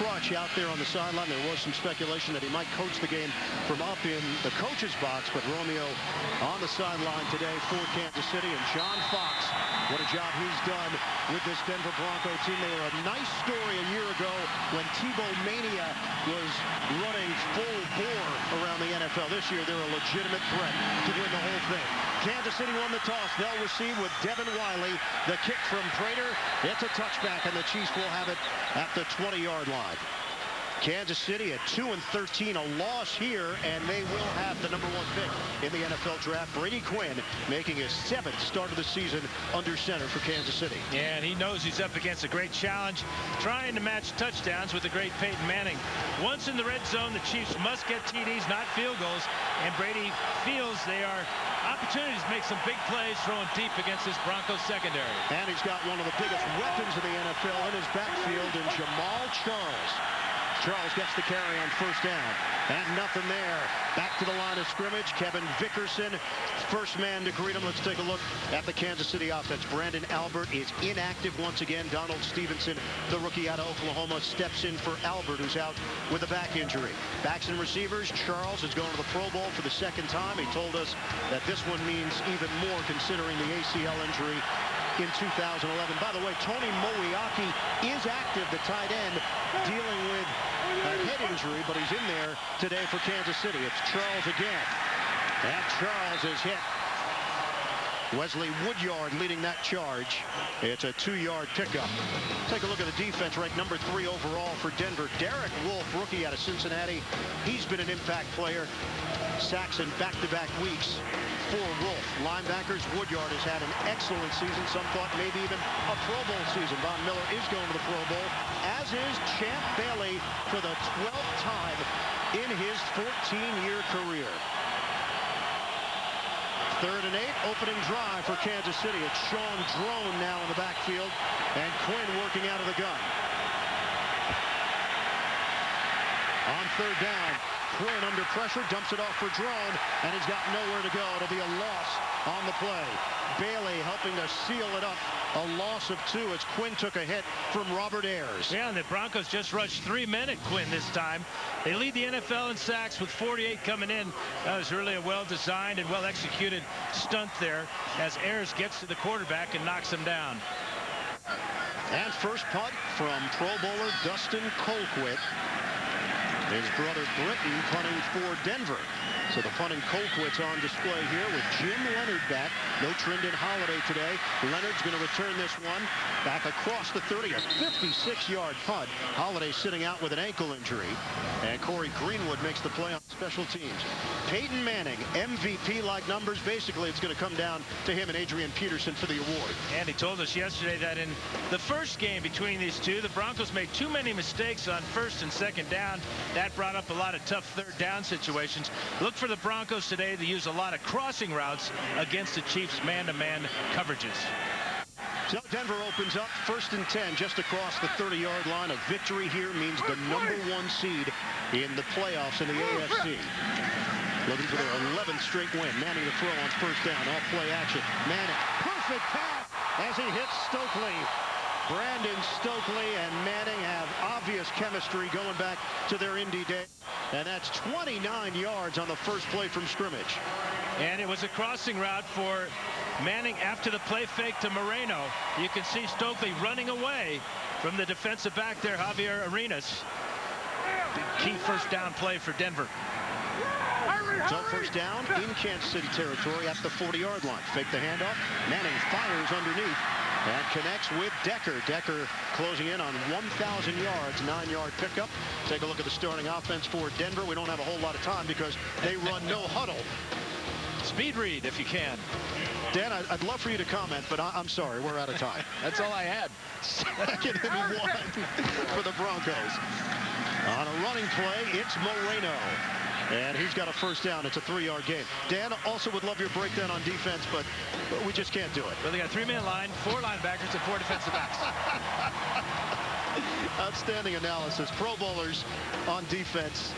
crutch out there on the sideline. There was some speculation that he might coach the game from up in the coach's box, but Romeo on the sideline today for Kansas City. And John Fox, what a job he's done with this Denver Bronco team. They were a nice story a year ago when Tebow Mania was running full bore around the NFL. This year, they're a legitimate threat to win the whole thing. Kansas City won the toss. They'll receive with Devin Wiley. The kick from Prater. It's a touchback, and the Chiefs will have it at the 20-yard line. Kansas City at 2-13, a loss here, and they will have the #1 pick in the NFL draft. Brady Quinn making his 7th start of the season under center for Kansas City. Yeah, and he knows he's up against a great challenge, trying to match touchdowns with the great Peyton Manning. Once in the red zone, the Chiefs must get TDs, not field goals, and Brady feels they are opportunities to make some big plays throwing deep against this Broncos secondary. And he's got one of the biggest weapons in the NFL in his backfield in Jamal Charles. Charles gets the carry on first down. And nothing there. Back to the line of scrimmage. Kevin Vickerson, first man to greet him. Let's take a look at the Kansas City offense. Brandon Albert is inactive once again. Donald Stevenson, the rookie out of Oklahoma, steps in for Albert, who's out with a back injury. Backs and receivers. Charles is going to the Pro Bowl for the 2nd time. He told us that this one means even more considering the ACL injury in 2011. By the way, Tony Moeaki is active, the tight end, dealing with a head injury, but he's in there today for Kansas City. It's Charles again. And Charles is hit. Wesley Woodyard leading that charge. It's a 2-yard pickup. Take a look at the defense, ranked #3 overall for Denver. Derek Wolfe, rookie out of Cincinnati. He's been an impact player. Sacks in back-to-back weeks for Wolf. Linebackers, Woodyard has had an excellent season. Some thought maybe even a Pro Bowl season. Von Miller is going to the Pro Bowl, as is Champ Bailey for the 12th time in his 14-year career. 3rd and 8, opening drive for Kansas City. It's Sean Drone now in the backfield, and Quinn working out of the gun. On 3rd down, Quinn under pressure, dumps it off for Drone, and he's got nowhere to go. It'll be a loss on the play. Bailey helping to seal it up. A loss of 2 as Quinn took a hit from Robert Ayers. Yeah, and the Broncos just rushed 3 men at Quinn this time. They lead the NFL in sacks with 48 coming in. That was really a well-designed and well-executed stunt there as Ayers gets to the quarterback and knocks him down. And first punt from Pro Bowler Dustin Colquitt. His brother Britton punting for Denver. So the punting Colquitt's on display here with Jim Leonard back. No Trindon Holiday today. Leonard's going to return this one back across the 30. A 56-yard punt. Holiday sitting out with an ankle injury. And Corey Greenwood makes the play on special teams. Peyton Manning, MVP-like numbers. Basically, it's going to come down to him and Adrian Peterson for the award. And he told us yesterday that in the first game between these two, the Broncos made too many mistakes on 1st and 2nd down. That brought up a lot of tough 3rd down situations. Look for the Broncos today to use a lot of crossing routes against the Chiefs' man-to-man coverages. So Denver opens up 1st and 10 just across the 30-yard line. A victory here means the #1 seed in the playoffs in the AFC. Looking for their 11th straight win. Manning to throw on 1st down. All play action. Manning, perfect pass as he hits Stokely. Brandon Stokely and Manning have obvious chemistry going back to their Indy day. And that's 29 yards on the first play from scrimmage. And it was a crossing route for Manning after the play fake to Moreno. You can see Stokely running away from the defensive back there, Javier Arenas. Big key 1st down play for Denver. So 1st down in Kansas City territory at the 40-yard line. Fake the handoff. Manning fires underneath and connects with Decker. Decker closing in on 1,000 yards, 9-yard pickup. Take a look at the starting offense for Denver. We don't have a whole lot of time because they run no huddle. Speed read if you can. Dan, I'd love for you to comment, but I'm sorry, we're out of time. That's all I had. 2nd and 1 for the Broncos. On a running play, it's Moreno. And he's got a 1st down. It's a 3-yard gain. Dan, also would love your breakdown on defense, but we just can't do it. Well, they got a 3-man line, 4 linebackers, and 4 defensive backs. Outstanding analysis. Pro Bowlers on defense.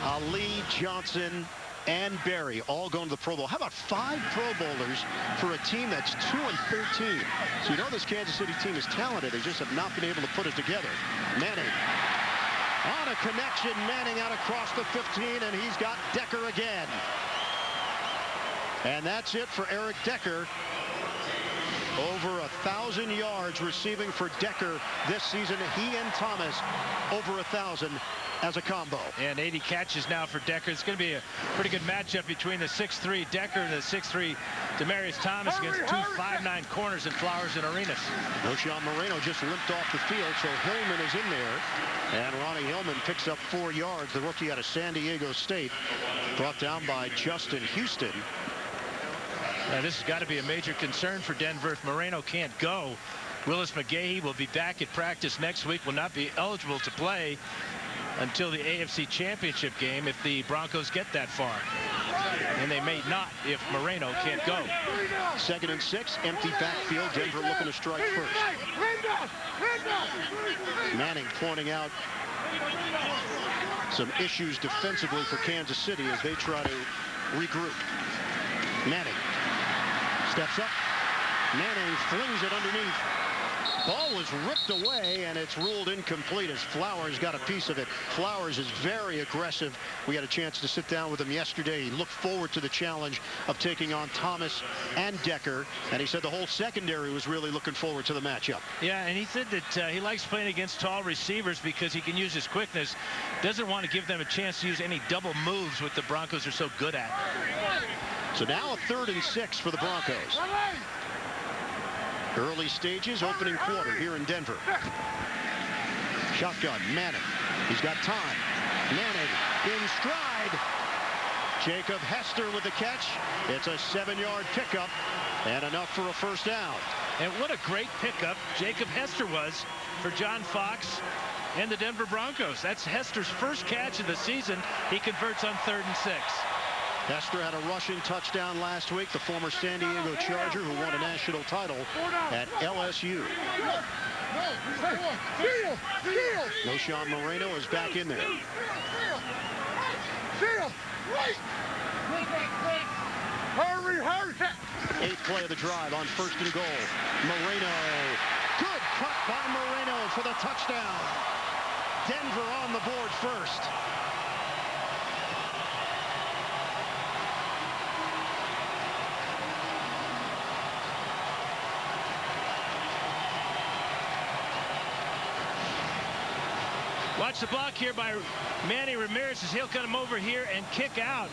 Ali, Johnson, and Barry all going to the Pro Bowl. How about 5 Pro Bowlers for a team that's 2-13? So you know this Kansas City team is talented. They just have not been able to put it together. Manning On a connection, Manning out across the 15, and he's got Decker again. And that's it for Eric Decker. Over 1,000 yards receiving for Decker this season. He and Thomas over 1,000 as a combo. And 80 catches now for Decker. It's going to be a pretty good matchup between the 6'3 Decker and the 6'3 Demarius Thomas against two 5'9 corners in Flowers and Arenas. Knowshon Moreno just limped off the field, so Hillman is in there. And Ronnie Hillman picks up 4 yards. The rookie out of San Diego State, brought down by Justin Houston. Now, this has got to be a major concern for Denver if Moreno can't go. Willis McGahee will be back at practice next week, will not be eligible to play until the AFC Championship game if the Broncos get that far. And they may not if Moreno can't go. 2nd and 6, empty backfield. Denver looking to strike first. Manning pointing out some issues defensively for Kansas City as they try to regroup. Manning steps up. Manning flings it underneath. Ball was ripped away, and it's ruled incomplete as Flowers got a piece of it. Flowers is very aggressive. We had a chance to sit down with him yesterday. He looked forward to the challenge of taking on Thomas and Decker, and he said the whole secondary was really looking forward to the matchup. Yeah, and he said that he likes playing against tall receivers because he can use his quickness. Doesn't want to give them a chance to use any double moves, what the Broncos are so good at. So now a 3rd and 6 for the Broncos. Early stages, opening quarter here in Denver. Shotgun, Manning. He's got time. Manning in stride. Jacob Hester with the catch. It's a 7-yard pickup and enough for a first down. And what a great pickup Jacob Hester was for John Fox and the Denver Broncos. That's Hester's first catch of the season. He converts on 3rd and 6. Hester had a rushing touchdown last week, the former San Diego Charger who won a national title at LSU. Knowshon Moreno is back in there. 8th play of the drive on 1st and goal. Moreno. Good cut by Moreno for the touchdown. Denver on the board first. Watch the block here by Manny Ramirez as he'll come over here and kick out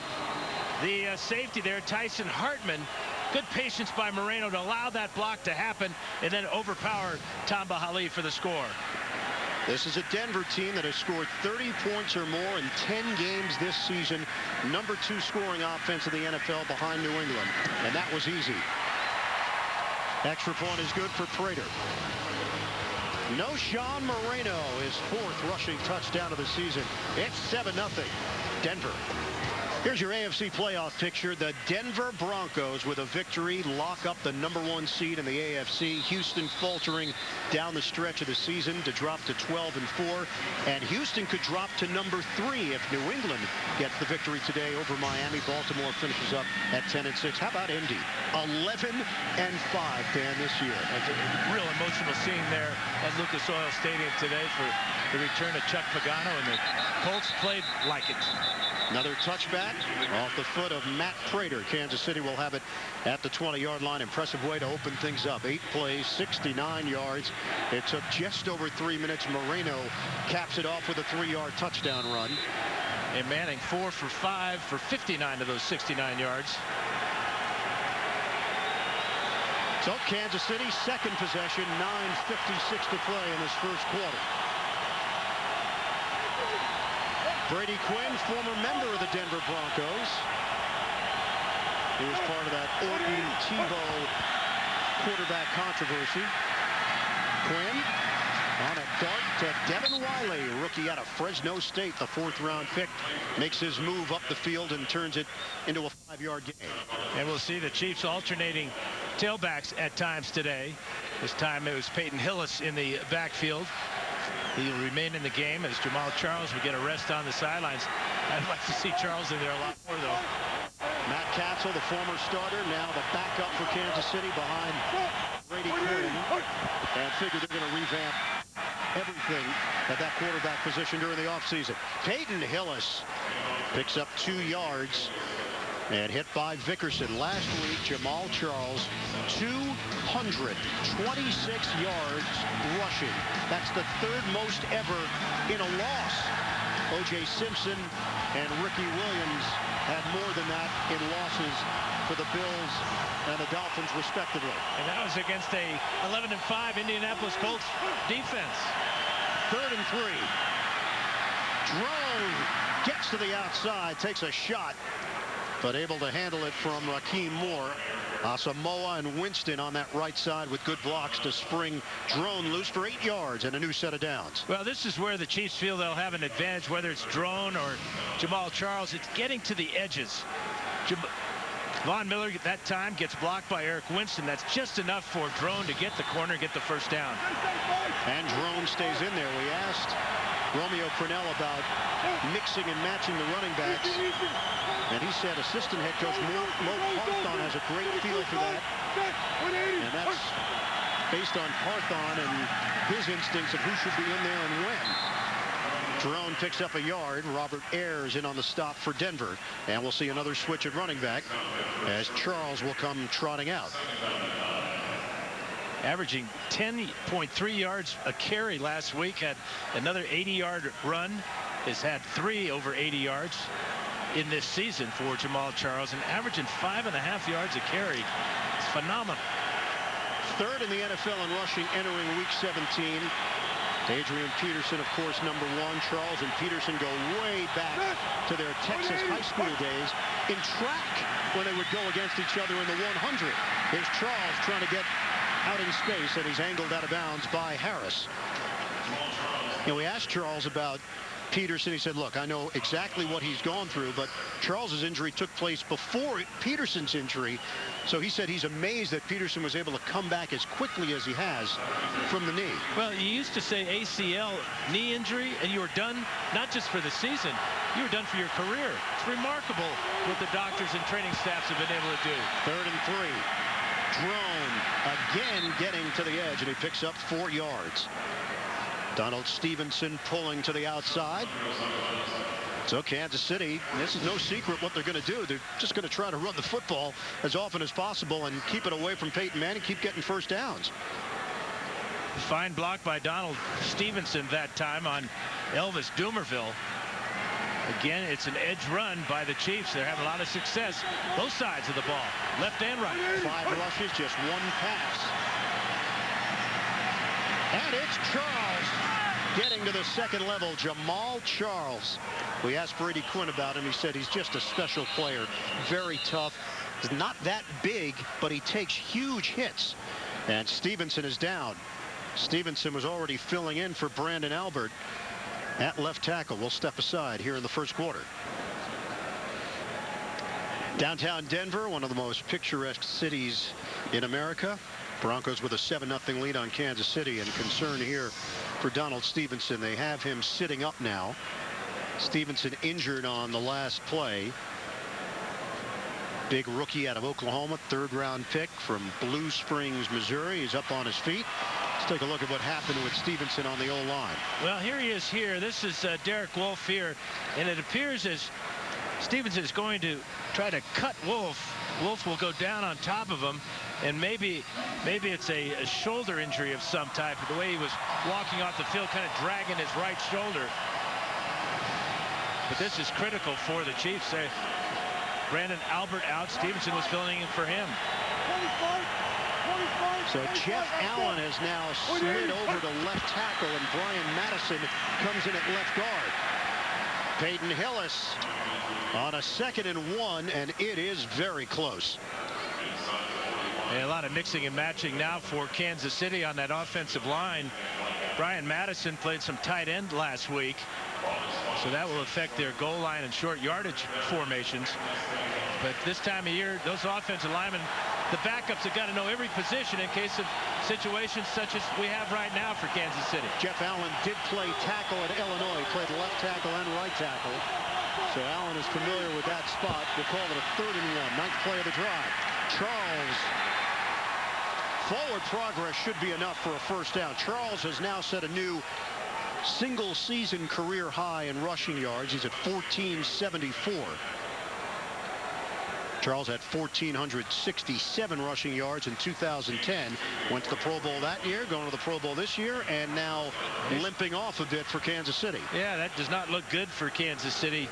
the safety there, Tyson Hartman. Good patience by Moreno to allow that block to happen and then overpower Tamba Hali for the score. This is a Denver team that has scored 30 points or more in 10 games this season. Number 2 scoring offense in the NFL behind New England. And that was easy. Extra point is good for Prater. Knowshon Moreno, his 4th rushing touchdown of the season. It's 7-0 Denver. Here's your AFC playoff picture. The Denver Broncos with a victory lock up the #1 seed in the AFC. Houston faltering down the stretch of the season to drop to 12-4. And Houston could drop to #3 if New England gets the victory today over Miami. Baltimore finishes up at 10-6. How about Indy? 11-5, Dan, this year. That's a real emotional scene there at Lucas Oil Stadium today for the return of Chuck Pagano, and the Colts played like it. Another touchback off the foot of Matt Prater. Kansas City will have it at the 20-yard line. Impressive way to open things up. 8 plays, 69 yards. It took just over 3 minutes. Moreno caps it off with a 3-yard touchdown run. And Manning 4 for 5 for 59 of those 69 yards. So Kansas City, 2nd possession, 9:56 to play in this first quarter. Brady Quinn, former member of the Denver Broncos. He was part of that Orton-Tebow quarterback controversy. Quinn on a dart to Devin Wiley, rookie out of Fresno State, the 4th-round pick, makes his move up the field and turns it into a 5-yard gain. And we'll see the Chiefs alternating tailbacks at times today. This time it was Peyton Hillis in the backfield. He will remain in the game as Jamal Charles will get a rest on the sidelines. I'd like to see Charles in there a lot more, though. Matt Castle, the former starter, now the backup for Kansas City behind Brady Quinn. And figure they're going to revamp everything at that quarterback position during the offseason. Peyton Hillis picks up 2 yards and hit by Vickerson. Last week, Jamal Charles, 226 yards rushing. That's the 3rd most ever in a loss. O.J. Simpson and Ricky Williams had more than that in losses for the Bills and the Dolphins, respectively. And that was against a 11-5 Indianapolis Colts defense. 3rd and 3. Drone gets to the outside, takes a shot, but able to handle it from Raheem Moore. Asamoah and Winston on that right side with good blocks to spring Drone loose for 8 yards and a new set of downs. Well, this is where the Chiefs feel they'll have an advantage, whether it's Drone or Jamal Charles. It's getting to the edges. Von Miller at that time gets blocked by Eric Winston. That's just enough for Drone to get the corner, get the first down. And Drone stays in there. We asked Romeo Crennel about mixing and matching the running backs, and he said assistant head coach Mo Parthon has a great feel for that, and that's based on Parthon and his instincts of who should be in there and when. Drone picks up a yard. Robert Ayers in on the stop for Denver, and we'll see another switch at running back as Charles will come trotting out. Averaging 10.3 yards a carry last week. Had another 80-yard run. Has had 3 over 80 yards in this season for Jamal Charles, and averaging 5.5 yards a carry. It's phenomenal. 3rd in the NFL in rushing entering week 17. Adrian Peterson, of course, number 1. Charles and Peterson go way back to their Texas high school days in track when they would go against each other in the 100. Here's Charles trying to get out in space, and he's angled out of bounds by Harris. You know, we asked Charles about Peterson. He said, look, I know exactly what he's gone through, but Charles's injury took place before Peterson's injury. So he said he's amazed that Peterson was able to come back as quickly as he has from the knee. Well, you used to say ACL, knee injury, and you were done not just for the season, you were done for your career. It's remarkable what the doctors and training staffs have been able to do. 3rd and 3. Drone again getting to the edge, and he picks up 4 yards. Donald Stevenson pulling to the outside. So Kansas City, this is no secret what they're going to do. They're just going to try to run the football as often as possible and keep it away from Peyton Manning, keep getting first downs. Fine block by Donald Stevenson that time on Elvis Dumerville. Again, it's an edge run by the Chiefs. They're having a lot of success both sides of the ball, left and right. 5 rushes, just 1 pass. And it's Charles getting to the second level. Jamal Charles. We asked Brady Quinn about him. He said he's just a special player. Very tough. He's not that big, but he takes huge hits. And Stevenson is down. Stevenson was already filling in for Brandon Albert at left tackle. We'll step aside here in the first quarter. Downtown Denver, one of the most picturesque cities in America. Broncos with a 7-0 lead on Kansas City, and concern here for Donald Stevenson. They have him sitting up now. Stevenson injured on the last play. Big rookie out of Oklahoma, 3rd-round pick from Blue Springs, Missouri. He's up on his feet. Let's take a look at what happened with Stevenson on the O-line. Well, here he is here. This is Derek Wolfe here, and it appears as Stevenson is going to try to cut Wolfe. Wolfe will go down on top of him, and maybe it's a shoulder injury of some type. The way he was walking off the field, kind of dragging his right shoulder. But this is critical for the Chiefs. Brandon Albert out. Stevenson was filling in for him. So Jeff Allen has now slid over to left tackle, and Brian Madison comes in at left guard. Peyton Hillis on a 2nd and 1, and it is very close. And a lot of mixing and matching now for Kansas City on that offensive line. Brian Madison played some tight end last week, so that will affect their goal line and short yardage formations. But this time of year, those offensive linemen, the backups have got to know every position in case of situations such as we have right now for Kansas City. Jeff Allen did play tackle at Illinois. He played left tackle and right tackle. So Allen is familiar with that spot. We'll call it a 3rd and 1. 9th play of the drive. Charles Forward progress should be enough for a first down. Charles has now set a new single-season career high in rushing yards. He's at 1,474. Charles had 1,467 rushing yards in 2010. Went to the Pro Bowl that year, going to the Pro Bowl this year, and now limping off a bit for Kansas City. Yeah, that does not look good for Kansas City.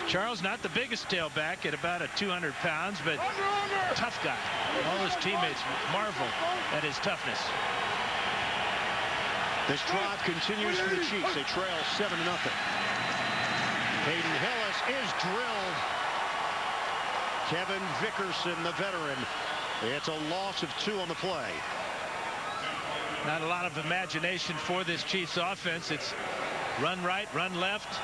Charles, not the biggest tailback at about 200 pounds, but tough guy. All his teammates marvel at his toughness. This drive continues for the Chiefs. They trail 7-0. Hayden Hillis is drilled. Kevin Vickerson, the veteran. It's a loss of 2 on the play. Not a lot of imagination for this Chiefs offense. It's run right, run left.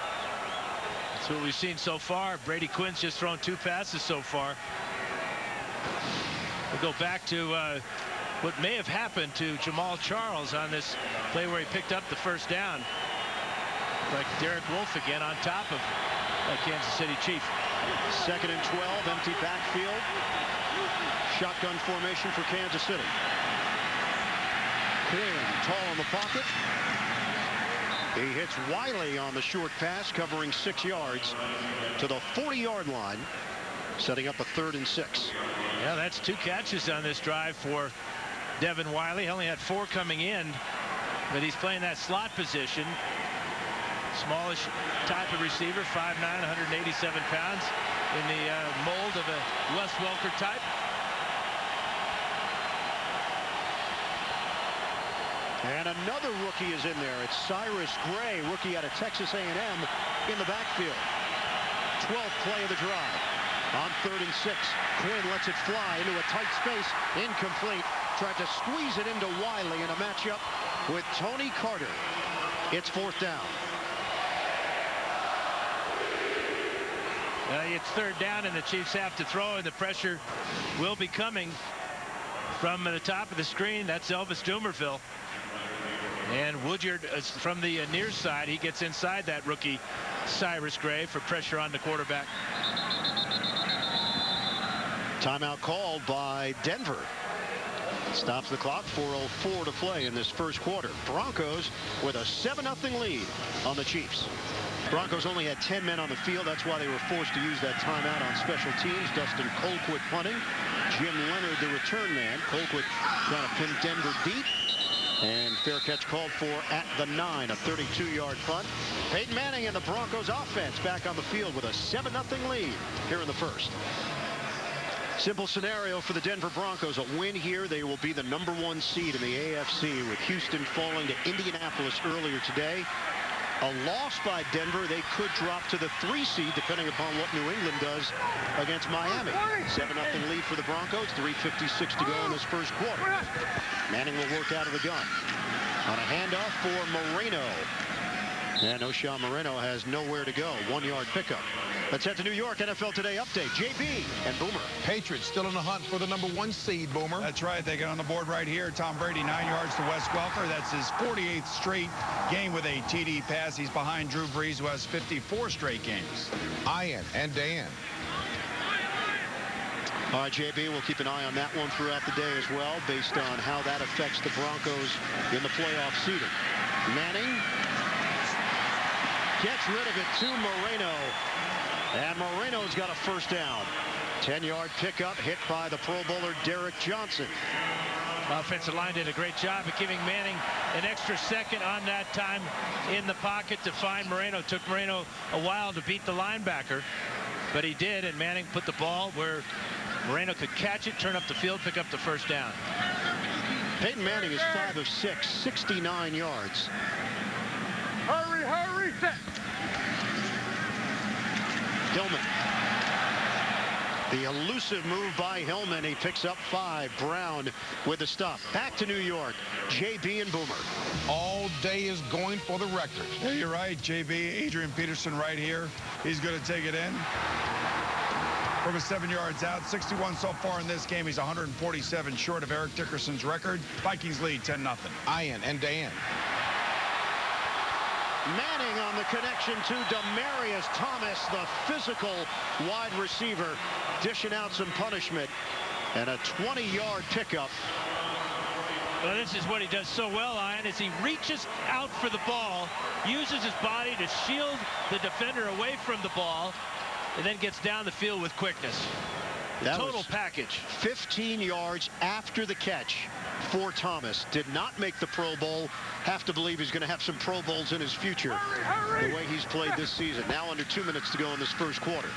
That's what we've seen so far. Brady Quinn's just thrown 2 passes so far. We'll go back to what may have happened to Jamal Charles on this play where he picked up the first down. Like Derek Wolfe again on top of Kansas City Chief. 2nd and 12, empty backfield. Shotgun formation for Kansas City. King, tall in the pocket. He hits Wiley on the short pass, covering 6 yards to the 40-yard line, setting up a 3rd and 6. Yeah, that's 2 catches on this drive for Devin Wiley. He only had 4 coming in, but he's playing that slot position. Smallish type of receiver, 5'9", 187 pounds, in the mold of a Wes Welker type. And another rookie is in there. It's Cyrus Gray, rookie out of Texas A&M, in the backfield. 12th play of the drive. On 3rd and 6, Quinn lets it fly into a tight space. Incomplete. Tried to squeeze it into Wiley in a matchup with Tony Carter. It's 4th down. It's 3rd down, and the Chiefs have to throw, and the pressure will be coming from the top of the screen. That's Elvis Dumerville. And Woodyard is from the near side. He gets inside that rookie Cyrus Gray for pressure on the quarterback. Timeout called by Denver. Stops the clock. 4:04 to play in this first quarter. Broncos with a 7-0 lead on the Chiefs. Broncos only had 10 men on the field. That's why they were forced to use that timeout on special teams. Dustin Colquitt punting. Jim Leonard, the return man. Colquitt trying to pin Denver deep. And fair catch called for at the 9, a 32-yard punt. Peyton Manning and the Broncos offense back on the field with a 7-0 lead here in the first. Simple scenario for the Denver Broncos. A win here, they will be the #1 seed in the AFC, with Houston falling to Indianapolis earlier today. A loss by Denver, they could drop to the 3 seed depending upon what New England does against Miami. 7-0 lead for the Broncos. 3:56 to go in this first quarter. Manning will work out of the gun on a handoff for Moreno. And O'Shea Moreno has nowhere to go. 1-yard pickup. Let's head to New York. NFL Today update. JB and Boomer. Patriots still in the hunt for the #1 seed, Boomer. That's right. They get on the board right here. Tom Brady, 9 yards to Wes Welker. That's his 48th straight game with a TD pass. He's behind Drew Brees, who has 54 straight games. Ian and Dan. All right, JB, we'll keep an eye on that one throughout the day as well, based on how that affects the Broncos in the playoff seeding. Manning gets rid of it to Moreno. And Moreno's got a first down. 10-yard pickup, hit by the Pro Bowler Derek Johnson. Offensive line did a great job of giving Manning an extra second on that time in the pocket to find Moreno. It took Moreno a while to beat the linebacker, but he did, and Manning put the ball where Moreno could catch it, turn up the field, pick up the first down. Peyton Manning is 5 of 6, 69 yards. Hurry, hurry, set. Hillman. The elusive move by Hillman. He picks up 5. Brown with the stop. Back to New York. JB and Boomer. All day is going for the record. Yeah, you're right, JB. Adrian Peterson right here. He's going to take it in. From 7 yards out. 61 so far in this game. He's 147 short of Eric Dickerson's record. Vikings lead 10-0. Ian and Dan. Manning on the connection to Demaryius Thomas, the physical wide receiver, dishing out some punishment. And a 20-yard pickup Well, this is what he does so well, Ian, is he reaches out for the ball, uses his body to shield the defender away from the ball, and then gets down the field with quickness. That Total was package. 15 yards after the catch for Thomas. Did not make the Pro Bowl. Have to believe he's going to have some Pro Bowls in his future. The way he's played this season. Now under 2 minutes to go in this first quarter.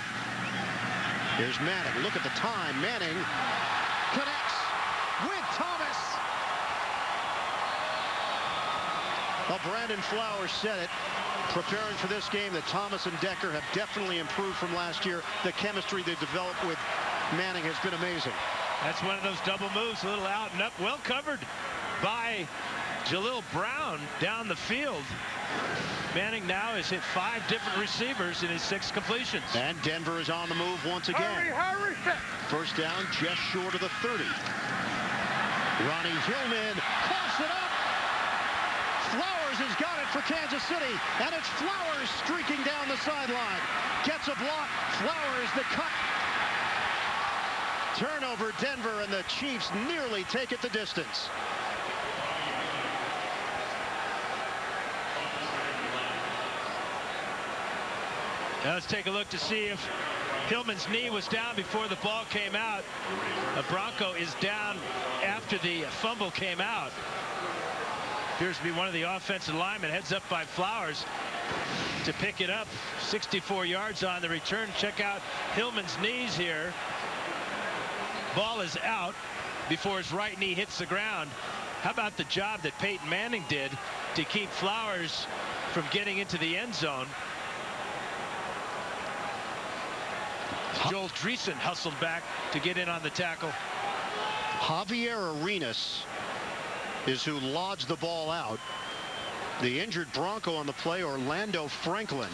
Here's Manning. Look at the time. Manning connects with Thomas. Well, Brandon Flowers said it, preparing for this game, that Thomas and Decker have definitely improved from last year. The chemistry they developed with Manning has been amazing. That's one of those double moves, a little out and up, well covered by Jalil Brown down the field. Manning now has hit 5 different receivers in his 6 completions. And Denver is on the move once again. Hurry, set. First down just short of the 30. Ronnie Hillman coughs it up. Flowers has got it for Kansas City, and it's Flowers streaking down the sideline. Gets a block. Flowers the cut. Turnover, Denver, and the Chiefs nearly take it the distance. Now let's take a look to see if Hillman's knee was down before the ball came out. A Bronco is down after the fumble came out. Appears to be one of the offensive linemen. Heads up by Flowers to pick it up. 64 yards on the return. Check out Hillman's knees here. Ball is out before his right knee hits the ground. How about the job that Peyton Manning did to keep Flowers from getting into the end zone? Joel Dreesen hustled back to get in on the tackle. Javier Arenas is who lodged the ball out. The injured Bronco on the play, Orlando Franklin.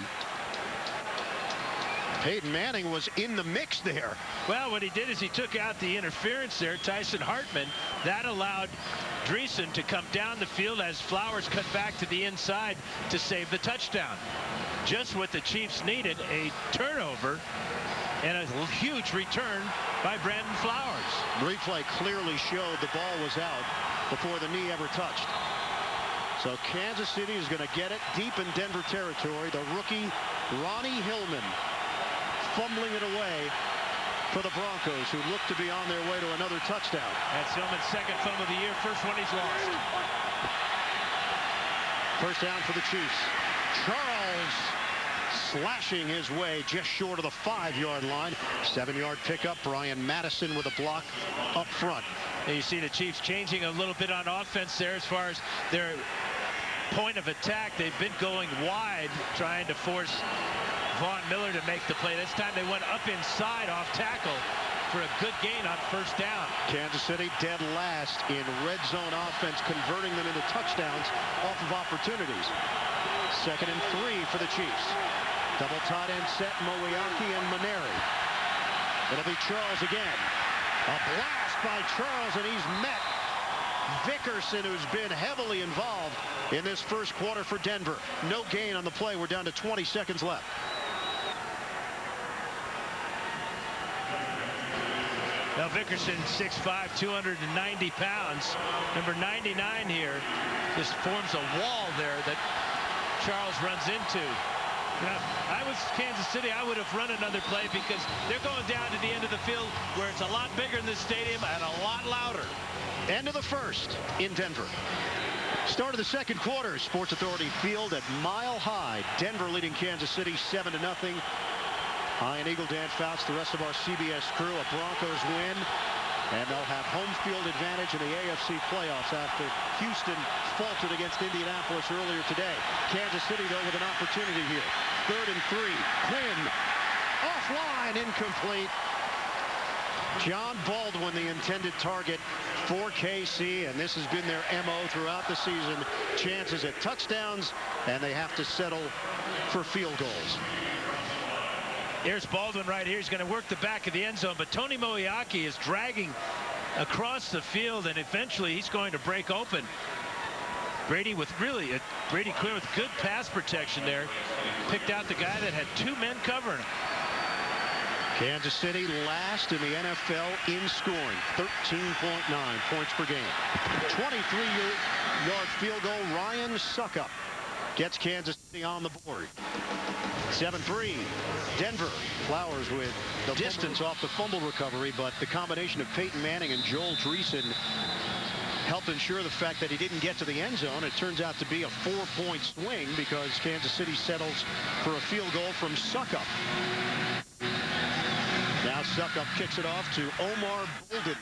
Peyton Manning was in the mix there. Well, what he did is he took out the interference there, Tyson Hartman. That allowed Dreesen to come down the field as Flowers cut back to the inside to save the touchdown. Just what the Chiefs needed, a turnover and a huge return by Brandon Flowers. Replay clearly showed the ball was out before the knee ever touched. So Kansas City is going to get it deep in Denver territory. The rookie Ronnie Hillman fumbling it away for the Broncos, who look to be on their way to another touchdown. That's Hillman's 2nd fumble of the year, first one he's lost. First down for the Chiefs. Charles slashing his way just short of the 5-yard line. 7-yard pickup. Brian Madison with a block up front. And you see the Chiefs changing a little bit on offense there as far as their point of attack. They've been going wide, trying to force Von Miller to make the play. This time they went up inside off tackle for a good gain on first down. Kansas City dead last in red zone offense, converting them into touchdowns off of opportunities. 2nd and 3 for the Chiefs. Double tight end set, Mowiaki and Maneri. It'll be Charles again. A blast by Charles, and he's met Vickerson, who's been heavily involved in this first quarter for Denver. No gain on the play. We're down to 20 seconds left. Now Vickerson, 6'5", 290 pounds. Number 99 here just forms a wall there that Charles runs into. Now, I was Kansas City, I would have run another play because they're going down to the end of the field where it's a lot bigger in this stadium and a lot louder. End of the first in Denver. Start of the second quarter. Sports Authority Field at Mile High. Denver leading Kansas City 7-0. Ian Eagle, Dan Fouts, the rest of our CBS crew. A Broncos win, and they'll have home field advantage in the AFC playoffs after Houston faltered against Indianapolis earlier today. Kansas City, though, with an opportunity here. 3rd and 3. Quinn offline, incomplete. John Baldwin, the intended target for KC, and this has been their MO throughout the season. Chances at touchdowns, and they have to settle for field goals. Here's Baldwin right here. He's going to work the back of the end zone, but Tony Mowiaki is dragging across the field, and eventually he's going to break open. Brady Quinn with good pass protection there. Picked out the guy that had 2 men covering him. Kansas City last in the NFL in scoring, 13.9 points per game. 23-yard field goal. Ryan Suckup gets Kansas City on the board. 7-3. Denver. Flowers with the distance off the fumble recovery, but the combination of Peyton Manning and Joel Dreesen helped ensure the fact that he didn't get to the end zone. It turns out to be a 4-point swing because Kansas City settles for a field goal from Suckup. Now Suckup kicks it off to Omar Bolden.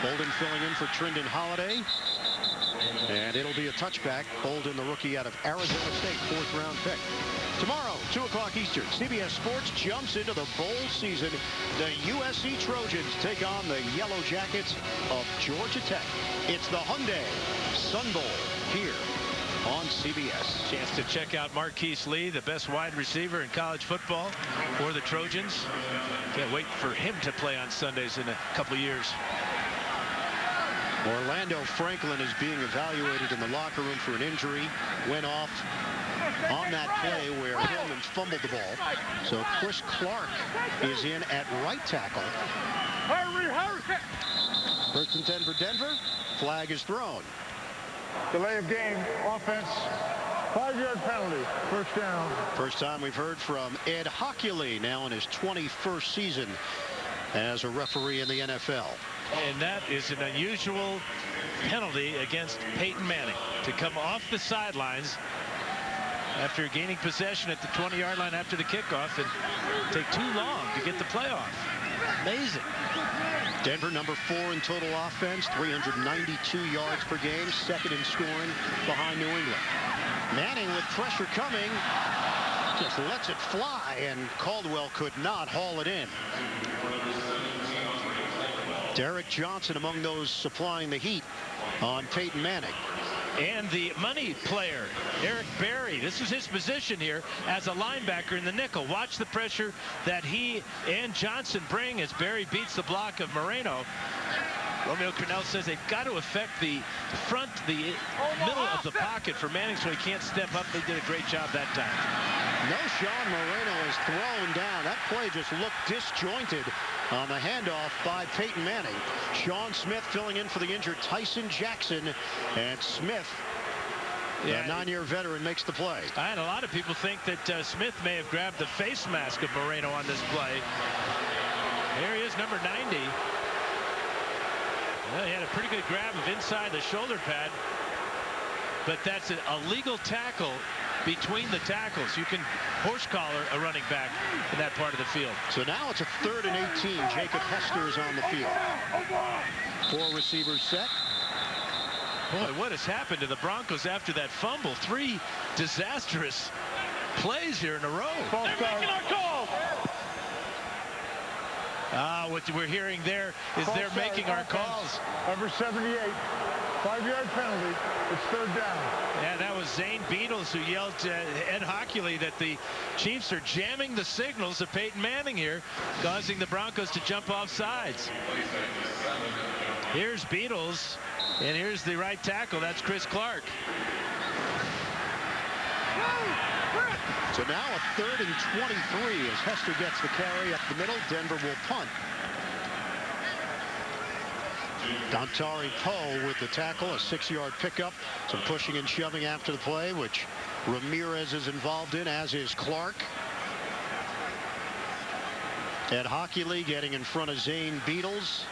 Bolden filling in for Trindon Holiday. And it'll be a touchback. Bolden, the rookie out of Arizona State, 4th-round pick. Tomorrow, 2 o'clock Eastern, CBS Sports jumps into the bowl season. The USC Trojans take on the Yellow Jackets of Georgia Tech. It's the Hyundai Sun Bowl here on CBS. Chance to check out Marquise Lee, the best wide receiver in college football for the Trojans. Can't wait for him to play on Sundays in a couple of years. Orlando Franklin is being evaluated in the locker room for an injury. Went off on that play where Hillman fumbled the ball. So Chris Clark is in at right tackle. Hurry, hurry. 1st and 10 for Denver. Flag is thrown. Delay of game, offense, 5-yard penalty, 1st down. First time we've heard from Ed Hockley, now in his 21st season as a referee in the NFL. And that is an unusual penalty against Peyton Manning, to come off the sidelines after gaining possession at the 20-yard line after the kickoff and take too long to get the play off. Amazing. Denver, number 4 in total offense, 392 yards per game, 2nd in scoring behind New England. Manning with pressure coming, just lets it fly, and Caldwell could not haul it in. Derek Johnson among those supplying the heat on Peyton Manning. And the money player, Eric Berry. This is his position here as a linebacker in the nickel. Watch the pressure that he and Johnson bring as Berry beats the block of Moreno. Romeo Crennel says they've got to affect the front, the middle of the pocket for Manning so he can't step up. They did a great job that time. No, Sean Moreno is thrown down. That play just looked disjointed on the handoff by Peyton Manning. Sean Smith filling in for the injured Tyson Jackson, and Smith, the 9-year veteran, makes the play. And a lot of people think that Smith may have grabbed the face mask of Moreno on this play. Here he is, number 90. Well, he had a pretty good grab of inside the shoulder pad, but that's a legal tackle between the tackles. You can horse collar a running back in that part of the field. So now it's a 3rd and 18. Jacob Hester is on the field. 4 receivers set. Boy, what has happened to the Broncos after that fumble? 3 disastrous plays here in a row. They're making our call. What we're hearing there is they're making our calls. Number 78, 5-yard penalty. It's 3rd down. Yeah, that was Zane Beadles who yelled to Ed Hockley that the Chiefs are jamming the signals of Peyton Manning here, causing the Broncos to jump off sides. Here's Beadles, and here's the right tackle. That's Chris Clark. So now a 3rd and 23 as Hester gets the carry up the middle. Denver will punt. Dontari Poe with the tackle, a 6-yard pickup. Some pushing and shoving after the play, which Ramirez is involved in, as is Clark. Ed Hockley getting in front of Zane Beadles.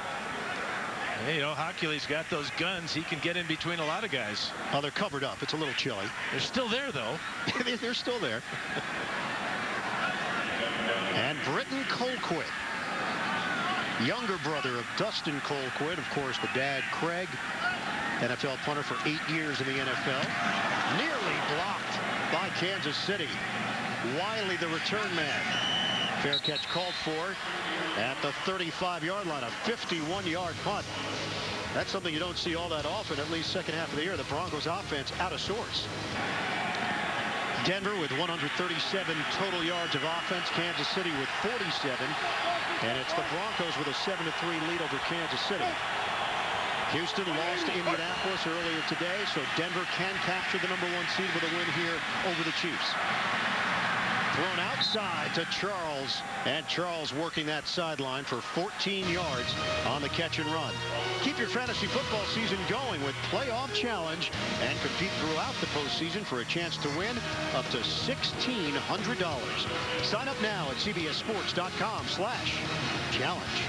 Hey, you know, Hockley's got those guns. He can get in between a lot of guys. Oh, they're covered up. It's a little chilly. They're still there, though. They're still there. And Britton Colquitt, younger brother of Dustin Colquitt, of course, the dad, Craig, NFL punter for 8 years in the NFL. Nearly blocked by Kansas City. Wiley, the return man. Fair catch called for at the 35-yard line, a 51-yard punt. That's something you don't see all that often, at least second half of the year. The Broncos offense out of sorts. Denver with 137 total yards of offense. Kansas City with 47. And it's the Broncos with a 7-3 lead over Kansas City. Houston lost to Indianapolis earlier today, so Denver can capture the #1 seed with a win here over the Chiefs. Thrown outside to Charles, and Charles working that sideline for 14 yards on the catch and run. Keep your fantasy football season going with Playoff Challenge and compete throughout the postseason for a chance to win up to $1,600. Sign up now at cbssports.com/challenge.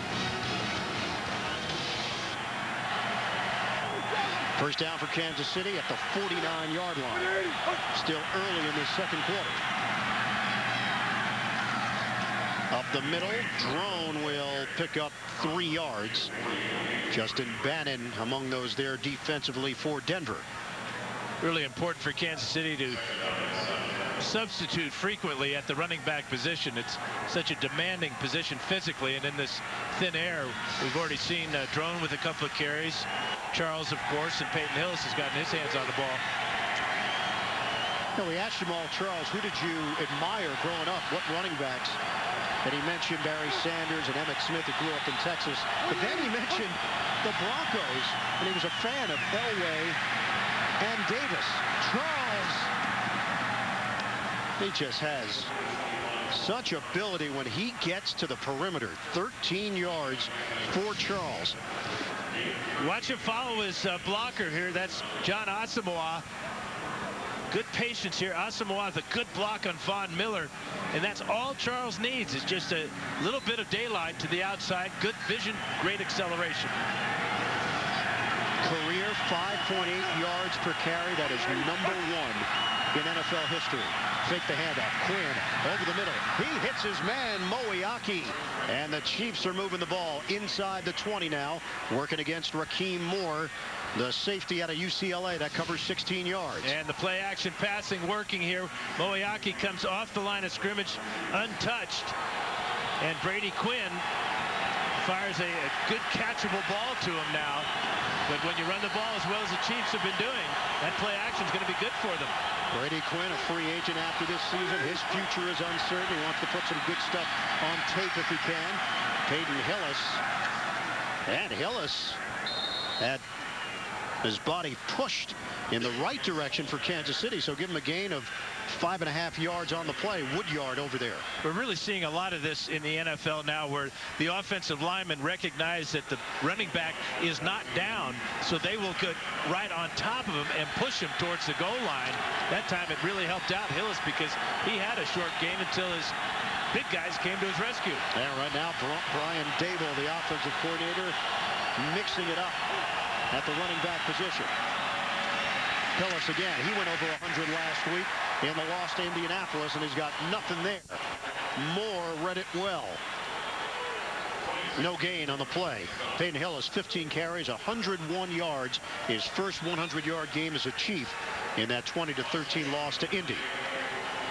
First down for Kansas City at the 49-yard line. Still early in the second quarter. Up the middle, Drone will pick up 3 yards. Justin Bannon among those there defensively for Denver. Really important for Kansas City to substitute frequently at the running back position. It's such a demanding position physically, and in this thin air, we've already seen Drone with a couple of carries. Charles, of course, and Peyton Hillis has gotten his hands on the ball. We asked Jamal Charles, who did you admire growing up? What running backs? And he mentioned Barry Sanders and Emmitt Smith, who grew up in Texas. But then he mentioned the Broncos, and he was a fan of Elway and Davis. Charles, he just has such ability when he gets to the perimeter. 13 yards for Charles. Watch him follow his blocker here. That's John Asamoah. Good patience here. Asamoah with a good block on Von Miller. And that's all Charles needs is just a little bit of daylight to the outside. Good vision, great acceleration. Career 5.8 yards per carry. That is number 1 in NFL history. Fake the handoff. Quinn over the middle. He hits his man, Moeaki. And the Chiefs are moving the ball inside the 20 now. Working against Raheem Moore, the safety out of UCLA. That covers 16 yards. And the play action passing working here. Moeaki comes off the line of scrimmage untouched. And Brady Quinn fires a good catchable ball to him now. But when you run the ball as well as the Chiefs have been doing, that play action is going to be good for them. Brady Quinn, a free agent after this season. His future is uncertain. He wants to put some good stuff on tape if he can. Peyton Hillis. And Hillis had his body pushed in the right direction for Kansas City. So give him a gain of 5.5 yards on the play. Woodyard over there. We're really seeing a lot of this in the NFL now, where the offensive linemen recognize that the running back is not down, so they will get right on top of him and push him towards the goal line. That time it really helped out Hillis because he had a short gain until his big guys came to his rescue. And right now, Brian Dable, the offensive coordinator, mixing it up at the running back position. Hillis again. He went over 100 last week in the loss to Indianapolis, and he's got nothing there. Moore read it well. No gain on the play. Peyton Hillis, 15 carries, 101 yards. His first 100-yard game as a Chief in that 20-13 loss to Indy.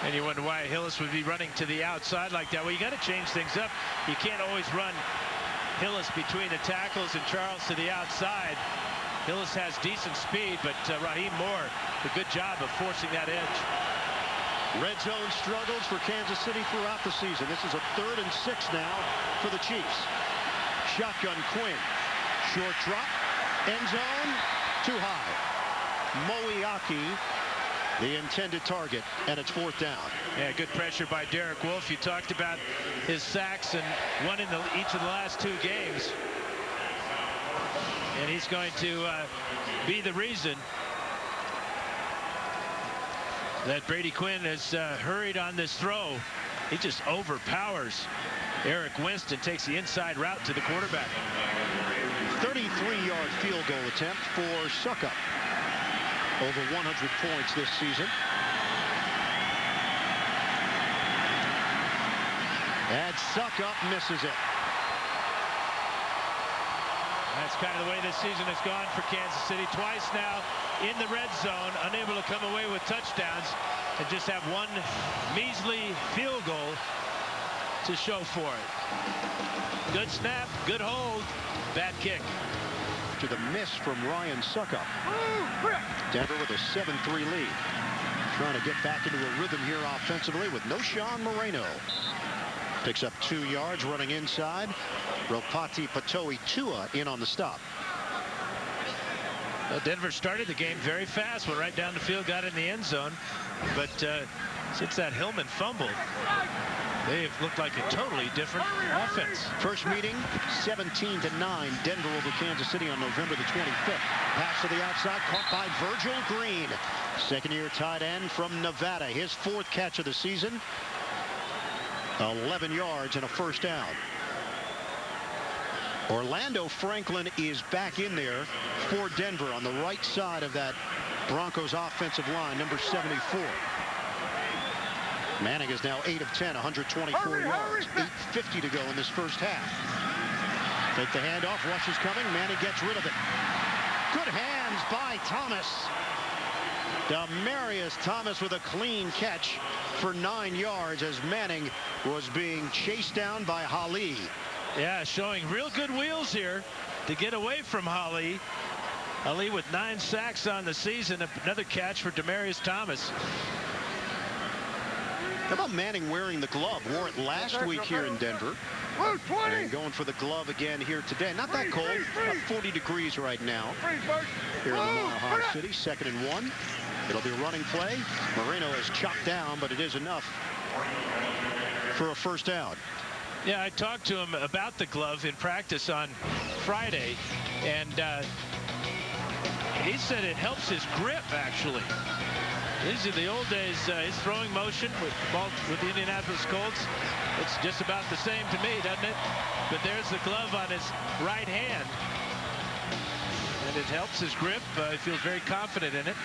And you wonder why Hillis would be running to the outside like that. Well, you got to change things up. You can't always run Hillis between the tackles and Charles to the outside. Hillis has decent speed, but Raheem Moore, a good job of forcing that edge. Red zone struggles for Kansas City throughout the season. This is a 3rd and 6 now for the Chiefs. Shotgun Quinn. Short drop. End zone. Too high. Moeaki, the intended target, and it's 4th down. Yeah, good pressure by Derek Wolfe. You talked about his sacks and one in each of the last 2 games. And he's going to be the reason that Brady Quinn has hurried on this throw. He just overpowers Eric Winston, takes the inside route to the quarterback. 33-yard field goal attempt for Suckup. Over 100 points this season. And Suckup misses it. That's kind of the way this season has gone for Kansas City. Twice now in the red zone, unable to come away with touchdowns, and just have one measly field goal to show for it. Good snap, good hold, bad kick. To the miss from Ryan Suckup. Denver with a 7-3 lead. Trying to get back into a rhythm here offensively with no Sean Moreno. Picks up 2 yards running inside. Ropati Patoi Tua in on the stop. Well, Denver started the game very fast, went right down the field, got in the end zone, but Since that Hillman fumble, they've looked like a totally different offense. First meeting, 17-9, Denver over Kansas City on November the 25th. Pass to the outside, caught by Virgil Green. Second-year tight end from Nevada. His 4th catch of the season. 11 yards and a first down. Orlando Franklin is back in there for Denver on the right side of that Broncos offensive line, number 74. Manning is now 8 of 10, 124 yards, 8:50 to go in this first half. Take the handoff, rush is coming, Manning gets rid of it. Good hands by Thomas. Demaryius Thomas with a clean catch for 9 yards as Manning was being chased down by Hali. Yeah, showing real good wheels here to get away from Hali. Hali with 9 sacks on the season. Another catch for Demaryius Thomas. How about Manning wearing the glove? Wore it last week here in Denver. And going for the glove again here today. Not that cold. About 40 degrees right now here in the Ohio City. 2nd and 1. It'll be a running play. Marino is chopped down, but it is enough for a first down. Yeah, I talked to him about the glove in practice on Friday, and he said it helps his grip, actually. These are the old days. His throwing motion with the Indianapolis Colts. It's just about the same to me, doesn't it? But there's the glove on his right hand. And it helps his grip. He feels very confident in it.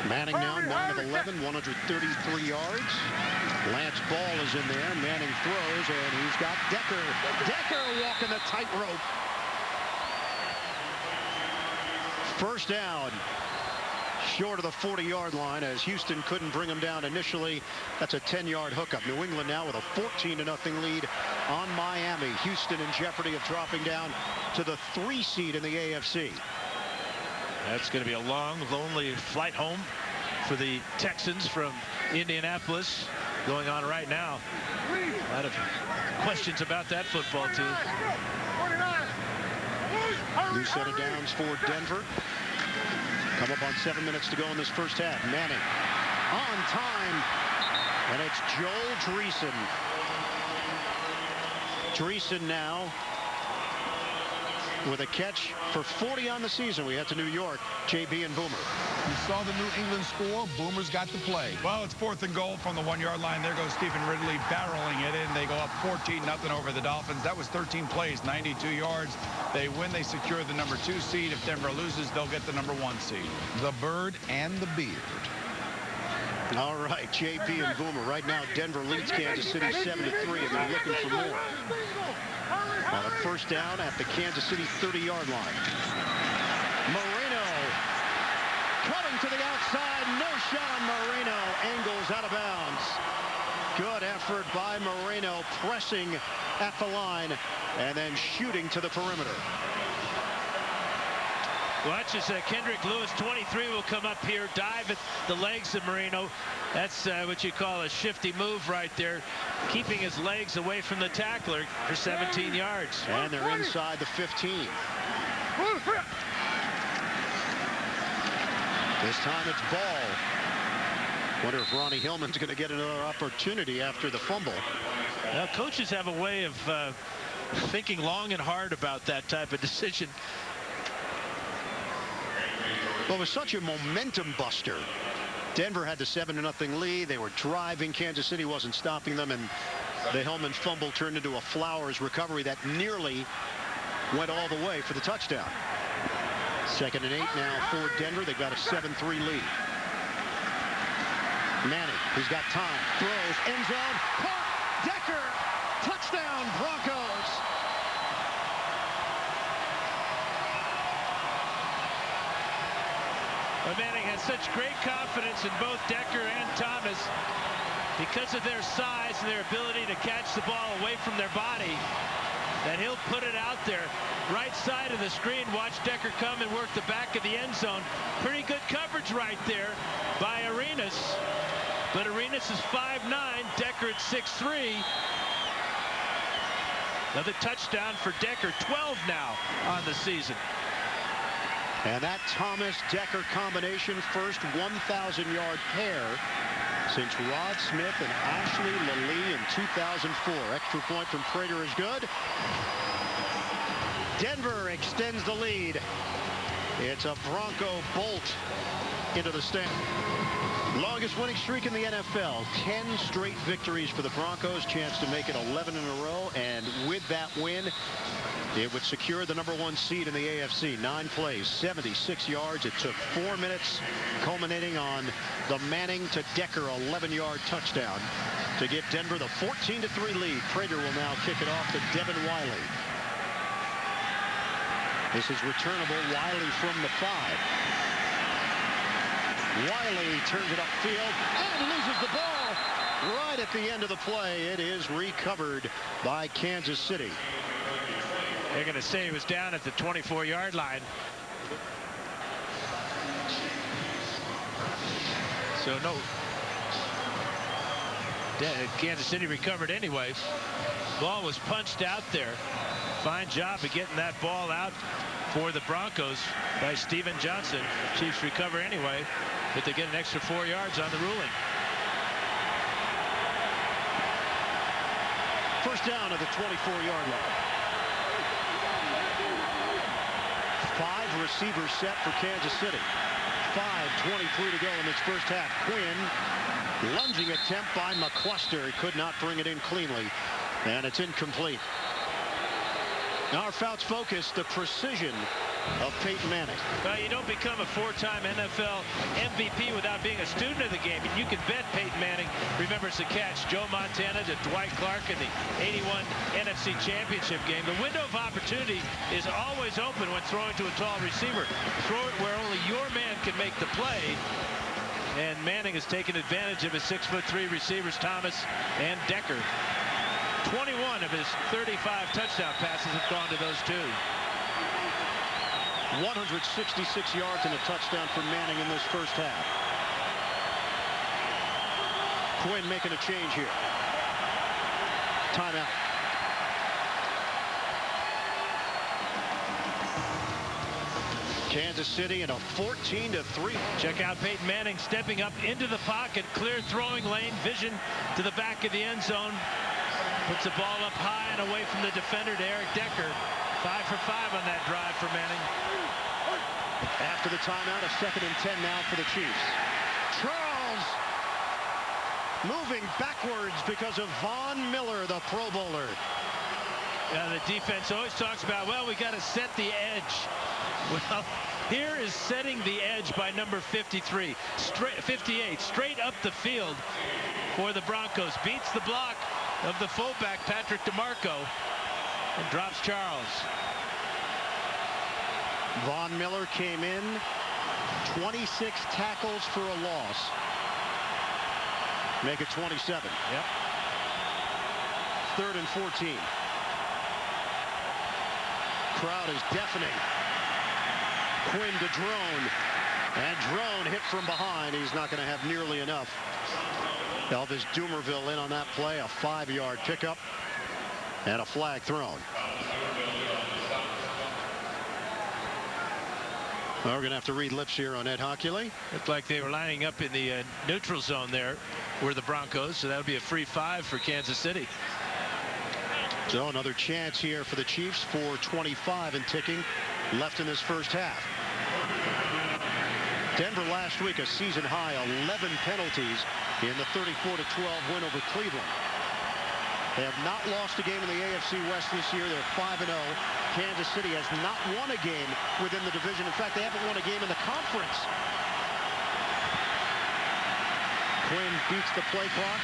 Manning now 9 of 11, 133 yards. Lance Ball is in there. Manning throws, and he's got Decker. Decker walking the tightrope. First down. Short of the 40-yard line as Houston couldn't bring him down initially. That's a 10-yard hookup. New England now with a 14-0 lead on Miami. Houston in jeopardy of dropping down to the 3 seed in the AFC. That's going to be a long, lonely flight home for the Texans from Indianapolis going on right now. A lot of questions about that football team. New set of downs for Denver. Come up on 7 minutes to go in this first half. Manning on time, and it's Joel Dreesen. Dreesen now with a catch for 40 on the season. We head to New York. JB and Boomer. You saw the New England score. Boomer's got the play. Well, it's 4th and goal from the 1-yard line. There goes Stephen Ridley barreling it in. They go up 14-0 over the Dolphins. That was 13 plays, 92 yards. They win. They secure the number 2 seed. If Denver loses, they'll get the number 1 seed. The bird and the beard. All right, JP and Boomer. Right now, Denver leads Kansas City 7-3, and they're looking for more. On a first down at the Kansas City 30-yard line. Marino coming to the outside. No shot on Marino. Angles out of bounds. Good effort by Marino, pressing at the line and then shooting to the perimeter. Watch as Kendrick Lewis, 23, will come up here, dive at the legs of Marino. That's what you call a shifty move right there, keeping his legs away from the tackler for 17 yards. And they're inside the 15. This time it's Ball. Wonder if Ronnie Hillman's going to get another opportunity after the fumble. Well, coaches have a way of thinking long and hard about that type of decision. Well, it was such a momentum buster. Denver had the 7-0 lead. They were driving. Kansas City wasn't stopping them, and the Hillman fumble turned into a Flowers recovery that nearly went all the way for the touchdown. 2nd and 8 now for Denver. They've got a 7-3 lead. Manning, he's got time, throws, end zone, caught, Decker, touchdown Broncos. Manning has such great confidence in both Decker and Thomas because of their size and their ability to catch the ball away from their body, that he'll put it out there. Right side of the screen, watch Decker come and work the back of the end zone. Pretty good coverage right there by Arenas. But Arenas is 5'9", Decker at 6'3". Another touchdown for Decker, 12 now on the season. And that Thomas-Decker combination, first 1,000-yard pair since Rod Smith and Ashley Lilly in 2004. Extra point from Prater is good. Denver extends the lead. It's a Bronco bolt into the stand. Longest winning streak in the NFL. 10 straight victories for the Broncos. Chance to make it 11 in a row. And with that win, it would secure the #1 seed in the AFC. 9 plays, 76 yards. It took 4 minutes, culminating on the Manning to Decker 11-yard touchdown to give Denver the 14-3 lead. Prater will now kick it off to Devin Wiley. This is returnable. Wiley from the 5. Wiley turns it upfield and loses the ball right at the end of the play. It is recovered by Kansas City. They're going to say he was down at the 24-yard line. So no. Kansas City recovered anyway. Ball was punched out there. Fine job of getting that ball out for the Broncos by Steven Johnson. Chiefs recover anyway, but they get an extra 4 yards on the ruling. First down at the 24-yard line. 5 receivers set for Kansas City. 5:23 to go in this first half. Quinn, lunging attempt by McCluster. He could not bring it in cleanly, and it's incomplete. Our Fouts focus, the precision of Peyton Manning. Well, you don't become a 4-time NFL MVP without being a student of the game. And you can bet Peyton Manning remembers the catch Joe Montana to Dwight Clark in the '81 NFC Championship game. The window of opportunity is always open when throwing to a tall receiver. Throw it where only your man can make the play. And Manning has taken advantage of his 6'3" receivers, Thomas and Decker. 21 of his 35 touchdown passes have gone to those two. 166 yards and a touchdown for Manning in this first half. Quinn making a change here. Timeout. Kansas City in a 14-3. Check out Peyton Manning stepping up into the pocket, clear throwing lane, vision to the back of the end zone. Puts the ball up high and away from the defender to Eric Decker. 5 for 5 on that drive for Manning. After the timeout, a 2nd and 10 now for the Chiefs. Charles moving backwards because of Von Miller, the Pro Bowler. Yeah, the defense always talks about, well, we got to set the edge. Well, here is setting the edge by number 58, straight up the field for the Broncos. Beats the block of the fullback, Patrick DeMarco, and drops Charles. Von Miller came in, 26 tackles for a loss. Make it 27. Yep. 3rd and 14. Crowd is deafening. Quinn to Drone, and Drone hit from behind. He's not going to have nearly enough. Elvis Dumerville in on that play, a 5-yard pickup and a flag thrown. Well, we're going to have to read lips here on Ed Hockley. Looked like they were lining up in the neutral zone there were the Broncos, so that would be a free 5 for Kansas City. So another chance here for the Chiefs, 4:25 and ticking left in this first half. Denver last week a season high 11 penalties in the 34-12 win over Cleveland. They have not lost a game in the AFC West this year. They're 5-0. Kansas City has not won a game within the division. In fact, they haven't won a game in the conference. Quinn beats the play clock.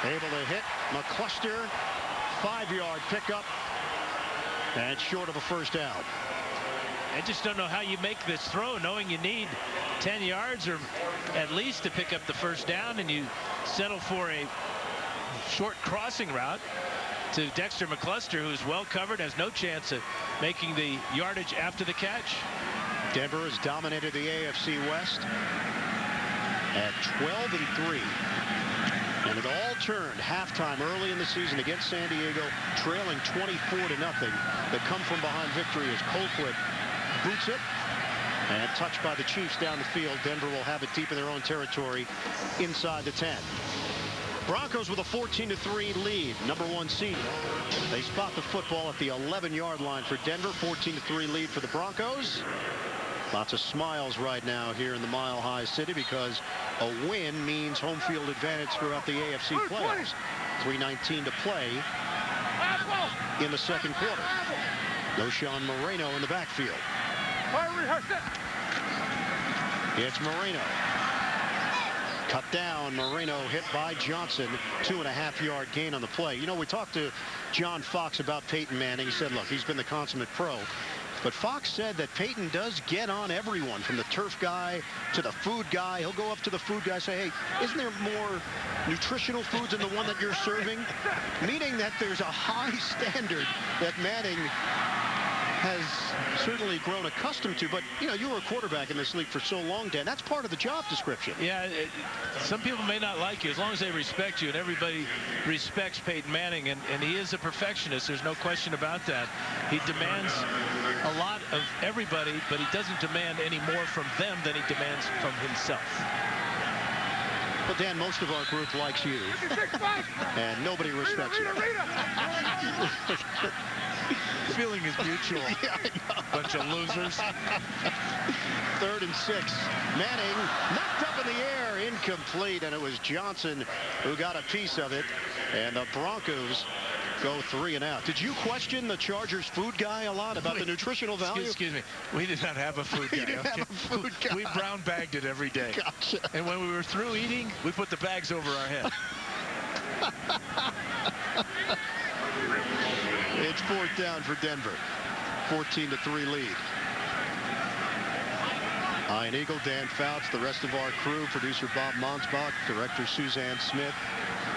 Able to hit McCluster. 5-yard pickup. And short of a first down. I just don't know how you make this throw, knowing you need 10 yards or at least to pick up the first down, and you settle for a short crossing route to Dexter McCluster, who's well covered, has no chance of making the yardage after the catch. Denver has dominated the AFC West at 12-3. And it all turned halftime early in the season against San Diego, trailing 24-0. The come from behind victory as Colquitt boots it. And touched by the Chiefs down the field. Denver will have it deep in their own territory inside the 10. Broncos with a 14-3 lead, number 1 seed. They spot the football at the 11-yard line for Denver. 14-3 lead for the Broncos. Lots of smiles right now here in the Mile High City because a win means home field advantage throughout the AFC playoffs. 3:19 to play in the second quarter. No Sean Moreno in the backfield. It's Moreno. Cut down. Moreno hit by Johnson. 2.5-yard gain on the play. You know, we talked to John Fox about Peyton Manning. He said, look, he's been the consummate pro. But Fox said that Peyton does get on everyone, from the turf guy to the food guy. He'll go up to the food guy and say, hey, isn't there more nutritional foods than the one that you're serving? Meaning that there's a high standard that Manning has certainly grown accustomed to. But, you know, you were a quarterback in this league for so long, Dan. That's part of the job description. Yeah, some people may not like you as long as they respect you, and everybody respects Peyton Manning, and he is a perfectionist. There's no question about that. He demands a lot of everybody, but he doesn't demand any more from them than he demands from himself. Well, Dan, most of our group likes you, and nobody respects you. The feeling is mutual. Yeah, I know. Bunch of losers. 3rd and 6. Manning knocked up in the air, incomplete, and it was Johnson who got a piece of it, and the Broncos go 3 and out. Did you question the Chargers food guy a lot about the nutritional value? Excuse me. We did not have a food guy. You didn't have a food guy. We brown bagged it every day. Gotcha. And when we were through eating, we put the bags over our head. It's 4th down for Denver. 14-3 lead. Ian Eagle, Dan Fouts, the rest of our crew, producer Bob Monsbach, director Suzanne Smith,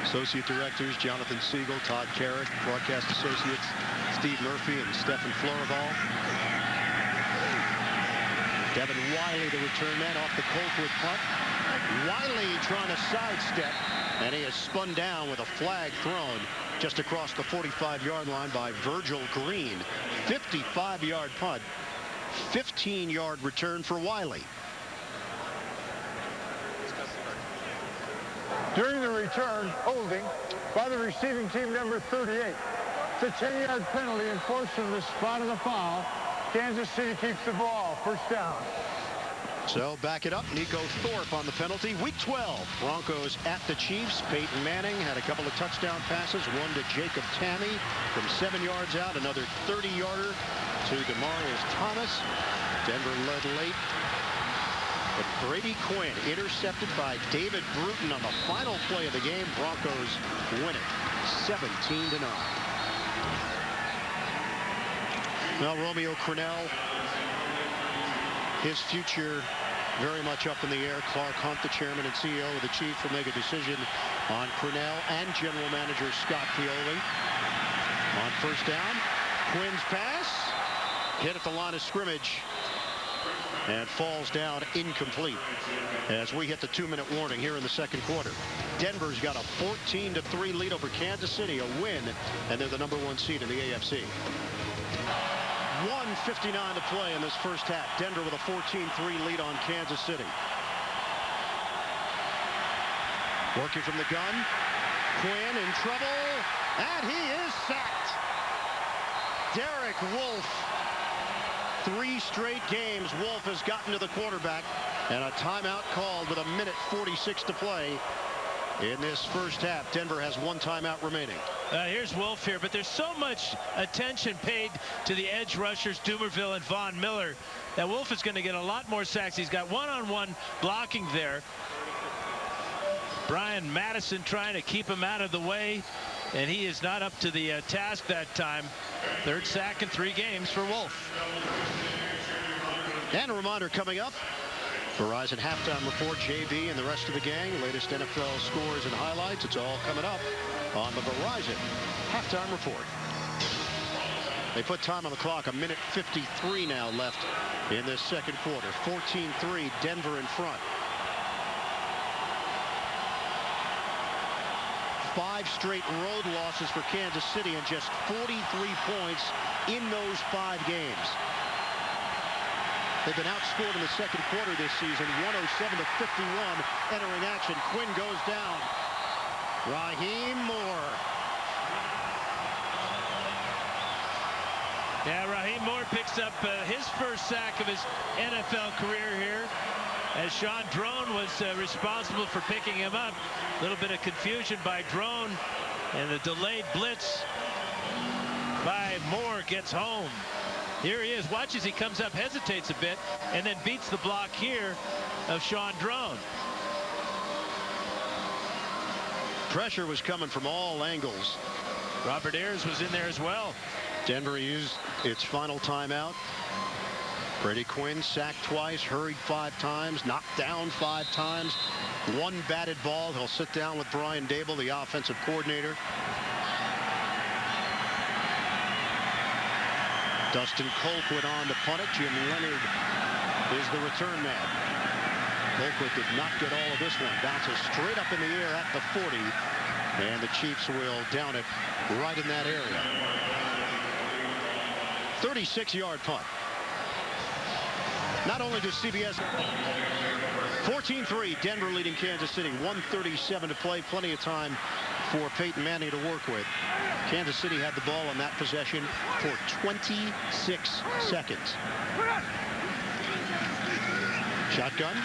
associate directors Jonathan Siegel, Todd Carrick, broadcast associates Steve Murphy and Stephen Florival. Devin Wiley, the return man, off the Colquitt punt. Wiley trying to sidestep, and he is spun down with a flag thrown just across the 45-yard line by Virgil Green. 55-yard punt, 15-yard return for Wiley. During the return, holding by the receiving team, number 38. It's a 10-yard penalty enforced from the spot of the foul. Kansas City keeps the ball. 1st down. So back it up. Nico Thorpe on the penalty. Week 12. Broncos at the Chiefs. Peyton Manning had a couple of touchdown passes. One to Jacob Tamme from 7 yards out. Another 30-yarder to Demarius Thomas. Denver led late. But Brady Quinn intercepted by David Bruton on the final play of the game. Broncos win it 17-9. Now Romeo Crennel, his future very much up in the air. Clark Hunt, the chairman and CEO of the Chiefs, will make a decision on Crennel and general manager Scott Pioli. On 1st down, Quinn's pass hit at the line of scrimmage and falls down incomplete as we hit the 2-minute warning here in the second quarter. Denver's got a 14-3 lead over Kansas City, a win, and they're the number 1 seed in the AFC. 1:59 to play in this first half. Denver with a 14-3 lead on Kansas City. Working from the gun. Quinn in trouble, and he is sacked. Derek Wolfe. 3 straight games Wolfe has gotten to the quarterback, and a timeout called with 1:46 to play in this first half. Denver has 1 timeout remaining. Here's Wolfe here, but there's so much attention paid to the edge rushers, Dumerville and Von Miller, that Wolfe is going to get a lot more sacks. He's got one-on-one blocking there. Brian Madison trying to keep him out of the way, and he is not up to the task that time. 3rd sack in 3 games for Wolfe. And a reminder coming up, Verizon halftime report, JV and the rest of the gang, latest NFL scores and highlights. It's all coming up on the Verizon halftime report. They put time on the clock. 1:53 now left in this second quarter. 14-3, Denver in front. 5 straight road losses for Kansas City and just 43 points in those 5 games. They've been outscored in the second quarter this season, 107-51 entering action. Quinn goes down. Raheem Moore. Yeah, Raheem Moore picks up his first sack of his NFL career here, as Sean Drone was responsible for picking him up. A little bit of confusion by Drone, and the delayed blitz by Moore gets home. Here he is. Watch as he comes up, hesitates a bit, and then beats the block here of Sean Drone. Pressure was coming from all angles. Robert Ayers was in there as well. Denver used its final timeout. Brady Quinn sacked twice, hurried 5 times, knocked down 5 times. 1 batted ball. He'll sit down with Brian Dable, the offensive coordinator. Dustin Colquitt on to punt it. Jim Leonard is the return man. Colquitt did not get all of this one. Bounces straight up in the air at the 40. And the Chiefs will down it right in that area. 36-yard punt. Not only does CBS 14-3, Denver leading Kansas City, 1:37 to play, plenty of time for Peyton Manning to work with. Kansas City had the ball on that possession for 26 seconds. Shotgun,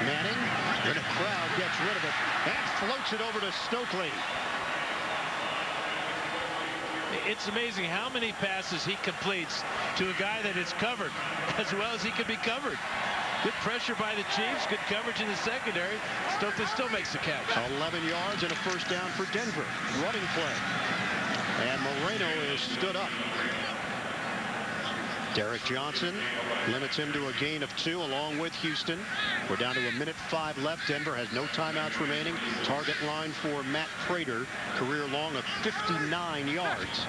Manning, and the crowd gets rid of it and floats it over to Stokely. It's amazing how many passes he completes to a guy that is covered as well as he could be covered. Good pressure by the Chiefs, good coverage in the secondary. Stokely still makes the catch. 11 yards and a first down for Denver. Running play. And Moreno is stood up. Derek Johnson limits him to a gain of 2 along with Houston. We're down to 1:05 left. Denver has no timeouts remaining. Target line for Matt Prater, career long of 59 yards.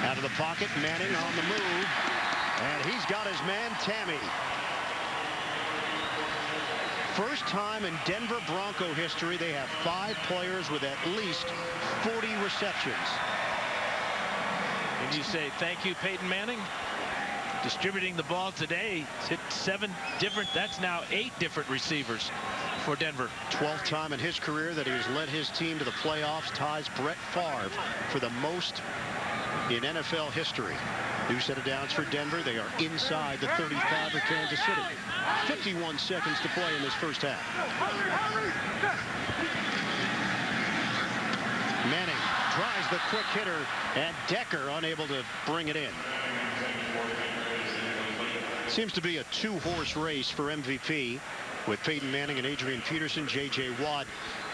Out of the pocket, Manning on the move, and he's got his man Tammy. First time in Denver Bronco history they have 5 players with at least 40 receptions. And you say thank you, Peyton Manning, distributing the ball today. He's hit 7 different, that's now 8 different receivers for Denver. 12th time in his career that he has led his team to the playoffs. Ties Brett Favre for the most in NFL history. New set of downs for Denver. They are inside the 35 of Kansas City. 51 seconds to play in this first half. Manning tries the quick hitter, and Decker unable to bring it in. Seems to be a 2-horse race for MVP, with Peyton Manning and Adrian Peterson. J.J. Watt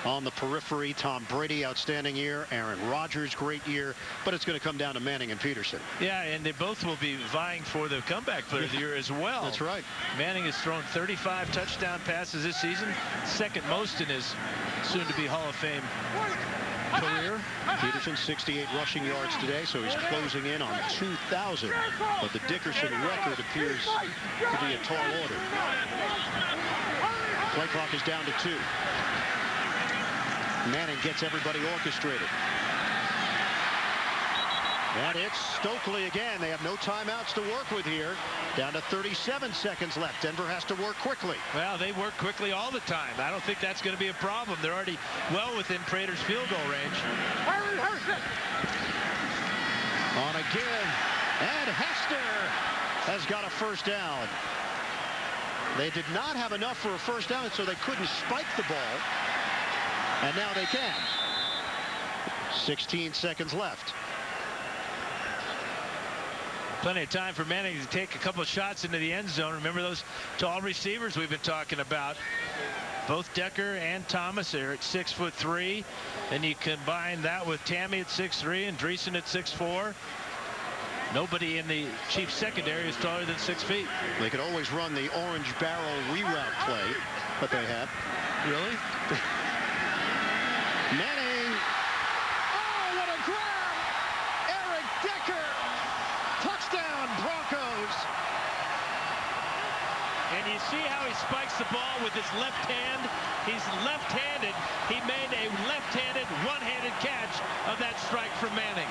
on the periphery. Tom Brady, outstanding year. Aaron Rodgers, great year. But it's going to come down to Manning and Peterson. Yeah, and they both will be vying for the comeback player of the year as well. That's right. Manning has thrown 35 touchdown passes this season, second most in his soon-to-be Hall of Fame career. Peterson 68 rushing yards today, so he's closing in on 2,000. But the Dickerson record appears to be a tall order. Play clock is down to 2. Manning gets everybody orchestrated. And it's Stokely again. They have no timeouts to work with here. Down to 37 seconds left. Denver has to work quickly. Well, they work quickly all the time. I don't think that's going to be a problem. They're already well within Prater's field goal range. On a give. And Hester has got a first down. They did not have enough for a first down, so they couldn't spike the ball. And now they can. 16 seconds left. Plenty of time for Manning to take a couple of shots into the end zone. Remember those tall receivers we've been talking about. Both Decker and Thomas are at 6'3". And you combine that with Tammy at 6'3" and Dreesen at 6'4". Nobody in the Chiefs secondary is taller than 6 feet. They could always run the orange barrel reroute play, but they have. Really? Manning. Oh, what a grab! Eric Decker. Touchdown, Broncos. And you see how he spikes the ball with his left hand. He's left-handed. He made a left-handed, one-handed catch of that strike from Manning.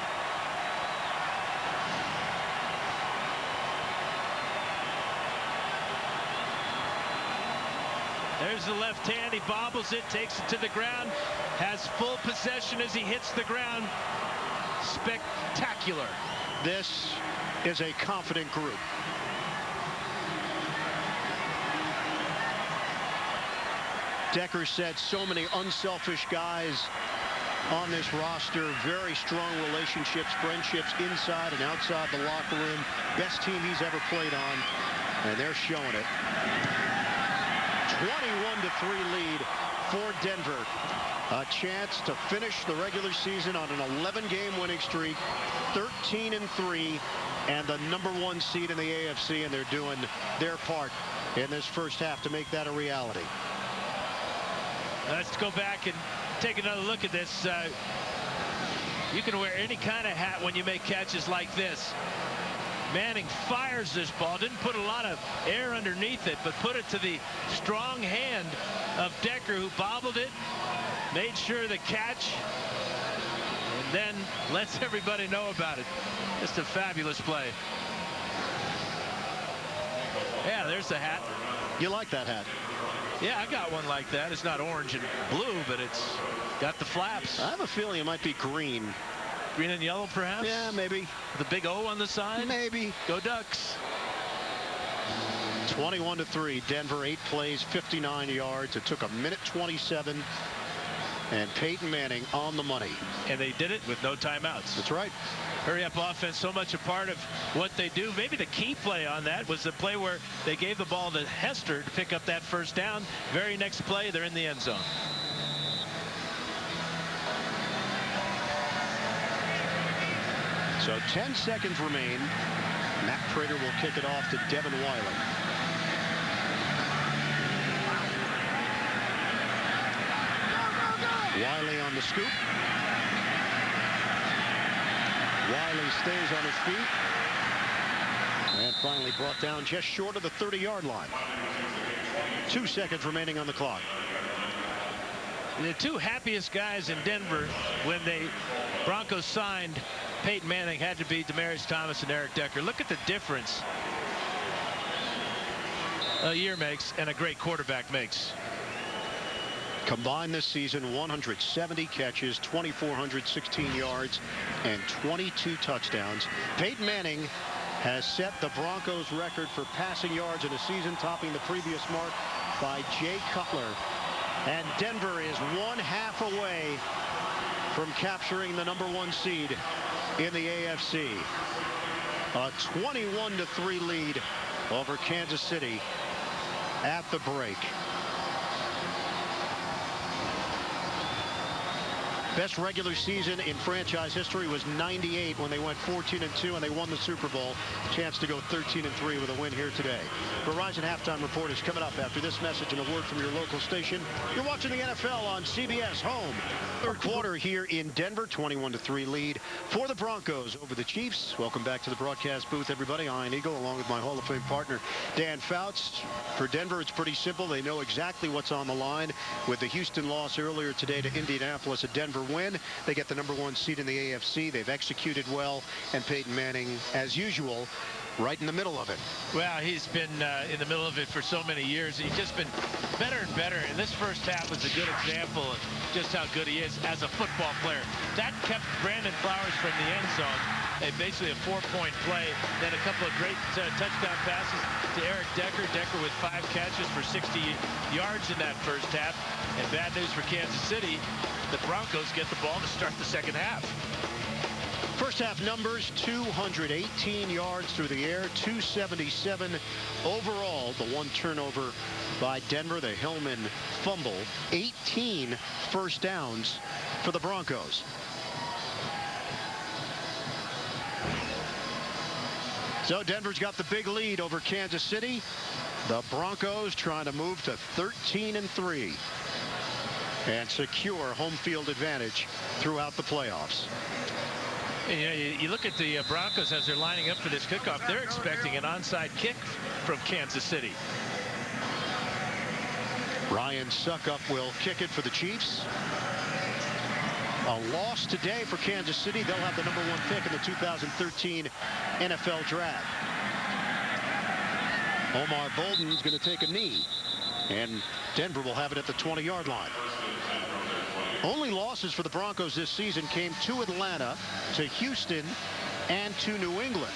There's the left hand. He bobbles it, takes it to the ground, has full possession as he hits the ground. Spectacular. This is a confident group. Decker said so many unselfish guys on this roster. Very strong relationships, friendships inside and outside the locker room. Best team he's ever played on, and they're showing it. 21-3 lead for Denver. A chance to finish the regular season on an 11-game winning streak, 13-3, and the #1 seed in the AFC, and they're doing their part in this first half to make that a reality. Let's go back and take another look at this. You can wear any kind of hat when you make catches like this. Manning fires this ball, didn't put a lot of air underneath it, but put it to the strong hand of Decker, who bobbled it, made sure the catch, and then lets everybody know about it. Just a fabulous play. Yeah, there's the hat. You like that hat? Yeah, I got one like that. It's not orange and blue, but it's got the flaps. I have a feeling it might be green. Green and yellow, perhaps? Yeah, maybe. The big O on the side? Maybe. Go Ducks. 21-3. Denver, 8 plays, 59 yards. It took 1:27. And Peyton Manning on the money. And they did it with no timeouts. That's right. Hurry up offense, so much a part of what they do. Maybe the key play on that was the play where they gave the ball to Hester to pick up that first down. Very next play, they're in the end zone. So 10 seconds remain. Matt Prater will kick it off to Devin Wiley. Wiley on the scoop. Wiley stays on his feet. And finally brought down just short of the 30-yard line. 2 seconds remaining on the clock. The two happiest guys in Denver when the Broncos signed Peyton Manning had to be Demaryius Thomas and Eric Decker. Look at the difference a year makes and a great quarterback makes. Combined this season, 170 catches, 2,416 yards, and 22 touchdowns. Peyton Manning has set the Broncos record for passing yards in a season, topping the previous mark by Jay Cutler. And Denver is 1/2 away from capturing the #1 seed in the AFC. A 21-3 lead over Kansas City at the break. Best regular season in franchise history was '98 when they went 14-2 and they won the Super Bowl. Chance to go 13-3 with a win here today. Verizon Halftime Report is coming up after this message and a word from your local station. You're watching the NFL on CBS Home. Third quarter here in Denver, 21-3 lead for the Broncos over the Chiefs. Welcome back to the broadcast booth, everybody. Ian Eagle along with my Hall of Fame partner Dan Fouts. For Denver, it's pretty simple. They know exactly what's on the line. With the Houston loss earlier today to Indianapolis, a Denver win, they get the #1 seed in the AFC. They've executed well, and Peyton Manning, as usual, right in the middle of it. Well, he's been in the middle of it for so many years. He's just been better and better. And this first half was a good example of just how good he is as a football player. That kept Brandon Flowers from the end zone. Basically a 4-point play. Then a couple of great touchdown passes to Eric Decker. Decker with 5 catches for 60 yards in that first half. And bad news for Kansas City. The Broncos get the ball to start the second half. First half numbers: 218 yards through the air, 277 overall. The 1 turnover by Denver, the Hillman fumble. 18 first downs for the Broncos. So Denver's got the big lead over Kansas City. The Broncos trying to move to 13-3 and secure home field advantage throughout the playoffs. You look at the Broncos as they're lining up for this kickoff. They're expecting an onside kick from Kansas City. Ryan Suckup will kick it for the Chiefs. A loss today for Kansas City. They'll have the #1 pick in the 2013 NFL Draft. Omar Bolden's going to take a knee. And Denver will have it at the 20-yard line. Only losses for the Broncos this season came to Atlanta, to Houston, and to New England.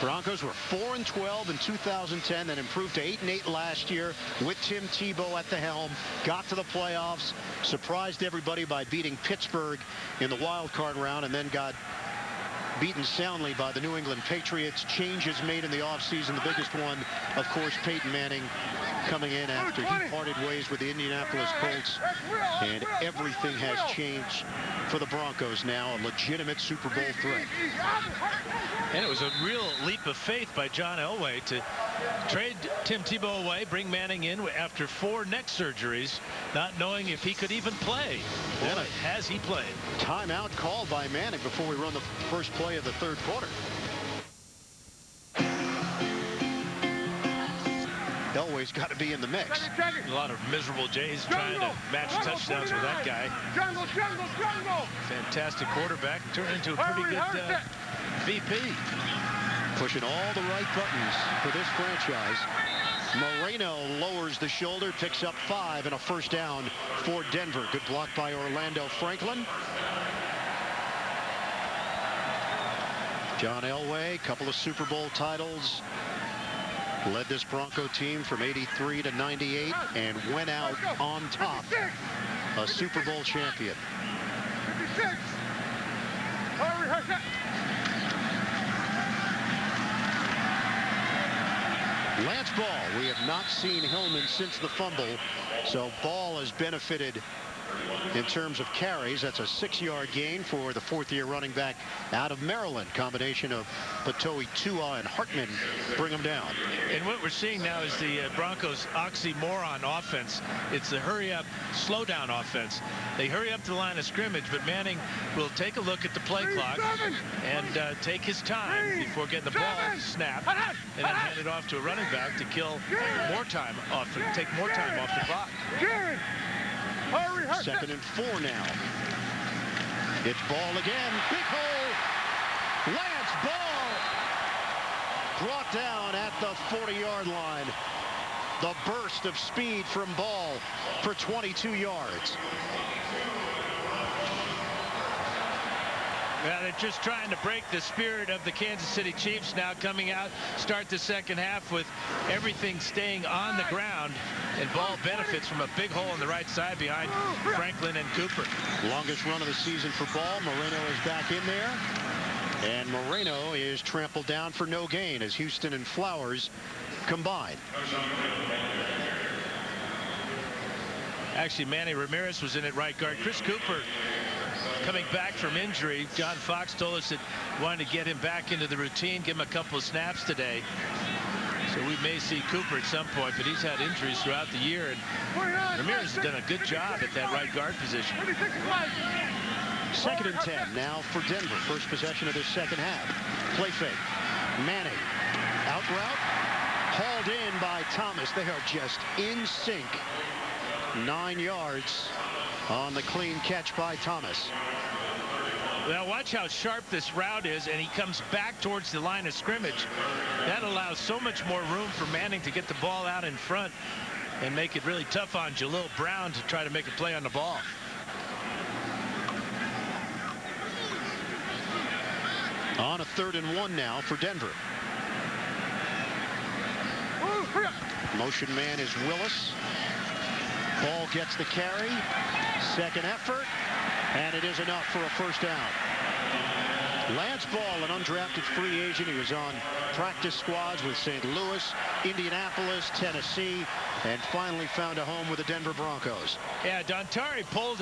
Broncos were 4-12 in 2010, then improved to 8-8 last year with Tim Tebow at the helm. Got to the playoffs, surprised everybody by beating Pittsburgh in the wild card round, and then got beaten soundly by the New England Patriots. Changes made in the offseason. The biggest one, of course, Peyton Manning coming in after he parted ways with the Indianapolis Colts. And everything has changed for the Broncos now. A legitimate Super Bowl threat. And it was a real leap of faith by John Elway to trade Tim Tebow away, bring Manning in after 4 neck surgeries, not knowing if he could even play. Boy, has he played. Timeout called by Manning before we run the first play of the third quarter. Elway's got to be in the mix. A lot of miserable Jays trying to match touchdowns with that guy. Fantastic quarterback, turned into a pretty good VP. Pushing all the right buttons for this franchise. Moreno lowers the shoulder, picks up 5 and a first down for Denver. Good block by Orlando Franklin. John Elway, couple of Super Bowl titles. Led this Bronco team from 83 to 98 and went out on top. A Super Bowl champion. 56. Lance Ball, we have not seen Hillman since the fumble, so Ball has benefited in terms of carries. That's a 6-yard gain for the 4th-year running back out of Maryland. Combination of Patoe, Tua, and Hartman bring him down. And what we're seeing now is the Broncos oxymoron offense. It's the hurry up, slow down offense. They hurry up to the line of scrimmage, but Manning will take a look at the play clock and take his time before getting the ball snapped and then hand it off to a running back to kill more time off, take more time off the clock. 2nd and 4 now. It's Ball again. Big hole. Lance Ball brought down at the 40-yard line. The burst of speed from Ball for 22 yards. Well, they're just trying to break the spirit of the Kansas City Chiefs now, coming out, start the second half with everything staying on the ground, and Ball benefits from a big hole on the right side behind Franklin and Cooper. Longest run of the season for Ball. Moreno is back in there, and Moreno is trampled down for no gain as Houston and Flowers combine. Actually, Manny Ramirez was in at right guard. Chris Cooper coming back from injury. John Fox told us that he wanted to get him back into the routine, give him a couple of snaps today. So we may see Cooper at some point, but he's had injuries throughout the year, and Ramirez has done a good job at that right guard position. 2nd and 10 now for Denver. First possession of this second half. Play fake. Manning. Out route. Hauled in by Thomas. They are just in sync. 9 yards on the clean catch by Thomas. Now watch how sharp this route is, and he comes back towards the line of scrimmage. That allows so much more room for Manning to get the ball out in front and make it really tough on Jalil Brown to try to make a play on the ball. On a 3rd and 1 now for Denver. Motion man is Willis. Ball gets the carry. Second effort, and it is enough for a first down. Lance Ball, an undrafted free agent. He was on practice squads with St. Louis, Indianapolis, Tennessee, and finally found a home with the Denver Broncos. Yeah, Dontari Poe